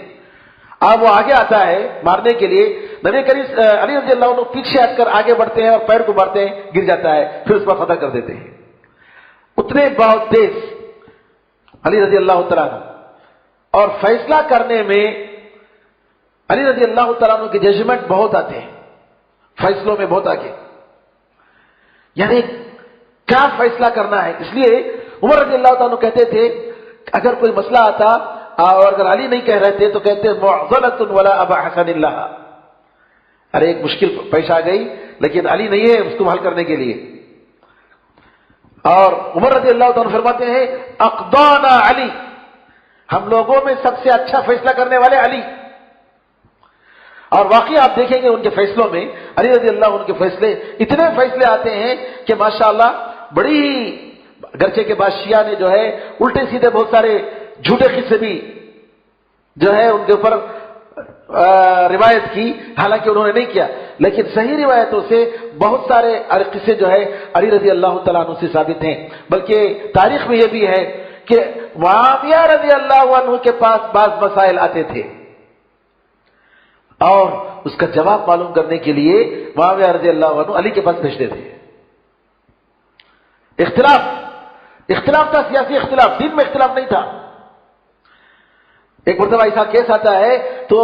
اب وہ آگے آتا ہے مارنے کے لیے، نبی کریم علی رضی اللہ عنہ پیچھے ہٹ کر آگے بڑھتے ہیں اور پیر کو مارتے ہیں، گر جاتا ہے، پھر اس پر فتح کر دیتے ہیں. اتنے بہت تیز علی رضی اللہ تعالیٰ عنہ، اور فیصلہ کرنے میں علی رضی اللہ تعالیٰ عنہ کے ججمنٹ بہت آتے ہیں، فیصلوں میں بہت آگے. یعنی کیا فیصلہ کرنا ہے. اس لیے عمر رضی اللہ تعالیٰ عنہ کہتے تھے اگر کوئی مسئلہ آتا اور اگر علی نہیں کہہ رہے تھے تو کہتے معضلۃ ولا ابا حسن اللہ، ارے ایک مشکل پیش آ گئی لیکن علی نہیں ہے اس کو حل کرنے کے لیے. اور عمر رضی اللہ تعالیٰ فرماتے ہیں اقضانا علی، ہم لوگوں میں سب سے اچھا فیصلہ کرنے والے علی. اور واقعی آپ دیکھیں گے ان کے فیصلوں میں علی رضی اللہ عنہ کے فیصلے اتنے فیصلے آتے ہیں کہ ماشاءاللہ بڑی، گرچہ کے بعد شیعہ نے جو ہے الٹے سیدھے بہت سارے جھوٹے قصے بھی جو ہے ان کے اوپر روایت کی، حالانکہ انہوں نے نہیں کیا، لیکن صحیح روایتوں سے بہت سارے قصے جو ہے علی رضی اللہ تعالیٰ عنہ سے ثابت ہیں. بلکہ تاریخ میں یہ بھی ہے کہ معاویہ رضی اللہ عنہ کے پاس بعض مسائل آتے تھے اور اس کا جواب معلوم کرنے کے لیے معاویہ رضی اللہ عنہ علی کے پاس بھیجتے تھے. اختلاف تھا، سیاسی اختلاف، دین میں اختلاف نہیں تھا. ایک مرتبہ ایسا کیس آتا ہے تو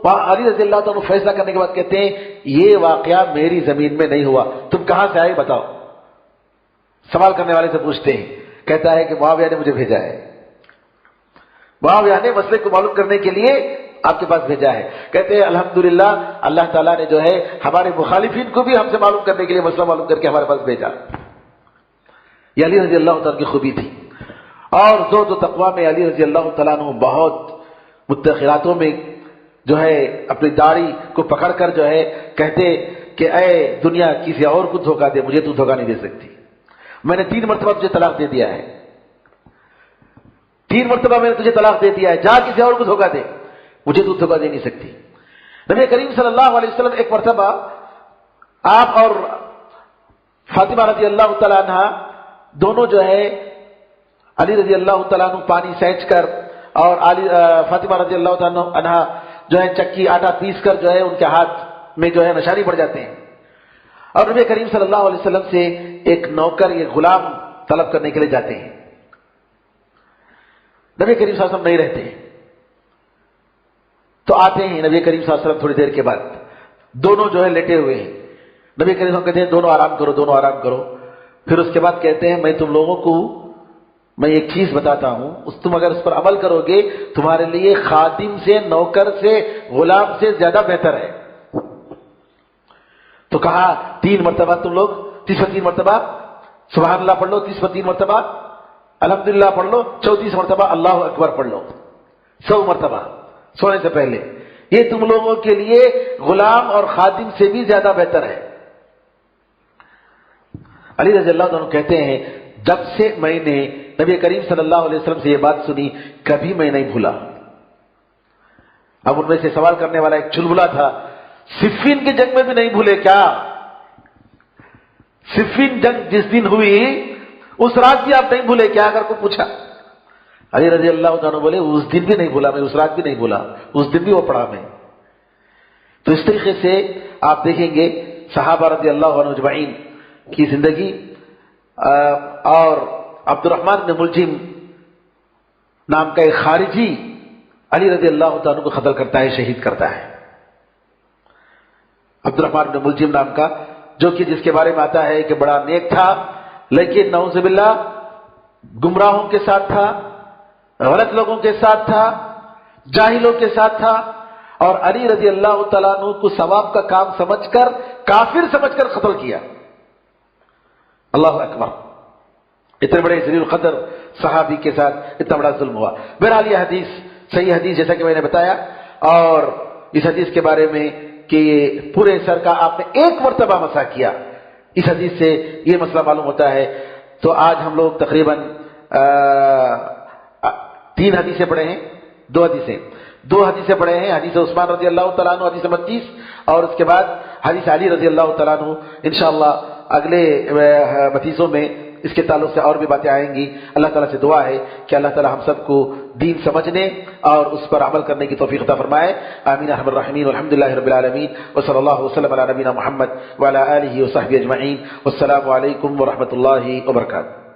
علی رضی اللہ عنہ فیصلہ کرنے کے بعد کہتے ہیں یہ واقعہ میری زمین میں نہیں ہوا، تم کہاں سے آئے بتاؤ. سوال کرنے والے سے پوچھتے ہیں، کہتا ہے کہ معاویہ نے مجھے بھیجا ہے، معاویہ نے مسئلے کو معلوم کرنے کے لیے آپ کے پاس بھیجا ہے. کہتے ہیں الحمدللہ اللہ تعالیٰ نے جو ہے ہمارے مخالفین کو بھی ہم سے معلوم کرنے کے لیے مسئلہ معلوم کر کے ہمارے پاس بھیجا. یہ علی رضی اللہ تعالیٰ کی خوبی تھی. اور زہد و تقوی میں علی رضی اللہ تعالیٰ عنہ بہت متخراتوں میں جو ہے اپنی داڑھی کو پکڑ کر جو ہے کہتے کہ اے دنیا کسی اور کو دھوکہ دے، مجھے تو دھوکہ نہیں دے سکتی. میں نے 3 مرتبہ تجھے طلاق دے دیا ہے، 3 مرتبہ میں نے تجھے طلاق دے دیا ہے، جا کسی اور کو دھوکہ دے، مجھے تو دھوکہ دے نہیں سکتی. نبی کریم صلی اللہ علیہ وسلم ایک مرتبہ آپ اور فاطمہ رضی اللہ تعالیٰ عنہ دونوں جو ہے علی رضی اللہ تعالیٰ عنہ پانی سینچ کر اور فاطمہ رضی اللہ تعالیٰ عنہ جو ہے چکی آٹا پیس کر جو ہے ان کے ہاتھ میں جو ہے نشانی پڑ جاتے ہیں. اور نبی کریم صلی اللہ علیہ وسلم سے ایک نوکر، ایک غلام طلب کرنے کے لیے جاتے ہیں. نبی کریم صلی اللہ علیہ وسلم نہیں رہتے تو آتے ہیں نبی کریم صلی اللہ علیہ وسلم تھوڑی دیر کے بعد، دونوں جو ہے لیٹے ہوئے ہیں. نبی کریم صلی اللہ علیہ وسلم کہتے ہیں دونوں آرام کرو، دونوں آرام کرو. پھر اس کے بعد کہتے ہیں میں تم لوگوں کو میں ایک چیز بتاتا ہوں، تم اگر اس پر عمل کرو گے تمہارے لیے خادم سے، نوکر سے، غلام سے زیادہ بہتر ہے. تو کہا 3 مرتبہ تم لوگ 3 مرتبہ سبحان اللہ پڑھ لو، 3 مرتبہ الحمدللہ پڑھ لو، 34 مرتبہ اللہ اکبر پڑھ لو، 100 مرتبہ سونے سے پہلے. یہ تم لوگوں کے لیے غلام اور خادم سے بھی زیادہ بہتر ہے. علی رضی اللہ عنہ کہتے ہیں جب سے میں نے نبی کریم صلی اللہ علیہ وسلم سے یہ بات سنی کبھی میں نہیں بھولا. اب ان میں سے سوال کرنے والا ایک چلبلا تھا، صفین کی جنگ میں بھی نہیں بھولے کیا؟ صفین جنگ جس دن ہوئی اس رات بھی آپ نہیں بھولے کیا؟ اگر کو پوچھا علی رضی اللہ عنہ بولے اس دن بھی نہیں بھولا میں، اس رات بھی نہیں بھولا، اس دن بھی وہ پڑھا میں. تو اس طریقے سے آپ دیکھیں گے صحابہ رضی اللہ عنہ اجمعین کی زندگی. اور عبد الرحمن بن ملجم نام کا ایک خارجی علی رضی اللہ عنہ کو قتل کرتا ہے، شہید کرتا ہے. عبد الرحمن بن ملجم نام کا، جو کہ جس کے بارے میں آتا ہے کہ بڑا نیک تھا لیکن نعوذ باللہ گمراہوں کے ساتھ تھا، غلط لوگوں کے ساتھ تھا، جاہلوں کے ساتھ تھا، اور علی رضی اللہ تعالیٰ عنہ کو ثواب کا کام سمجھ کر، کافر سمجھ کر قتل کیا. اللہ اکبر، اتنے بڑے ذلیل القدر صحابی کے ساتھ اتنا بڑا ظلم ہوا. بہرحال یہ حدیث صحیح حدیث جیسا کہ میں نے بتایا، اور اس حدیث کے بارے میں کہ پورے سر کا آپ نے 1 مرتبہ مسح کیا، اس حدیث سے یہ مسئلہ معلوم ہوتا ہے. تو آج ہم لوگ تقریباً 3 حدیثیں پڑھے ہیں، 2 حدیثیں پڑھے ہیں. حدیث عثمان رضی اللہ تعالیٰ عنہ حدیث 32، اور اس کے بعد حدیث علی رضی اللہ تعالیٰ عنہ. انشاءاللہ اگلے حدیثوں میں اس کے تعلق سے اور بھی باتیں آئیں گی. اللہ تعالیٰ سے دعا ہے کہ اللہ تعالیٰ ہم سب کو دین سمجھنے اور اس پر عمل کرنے کی توفیق عطا فرمائے. آمین ارحم الراحمین، والحمدللہ رب العالمین، وصلی اللہ وسلم علی نبینا محمد وعلی آلہ وصحبہ اجمعین. والسلام علیکم ورحمۃ اللہ وبرکاتہ.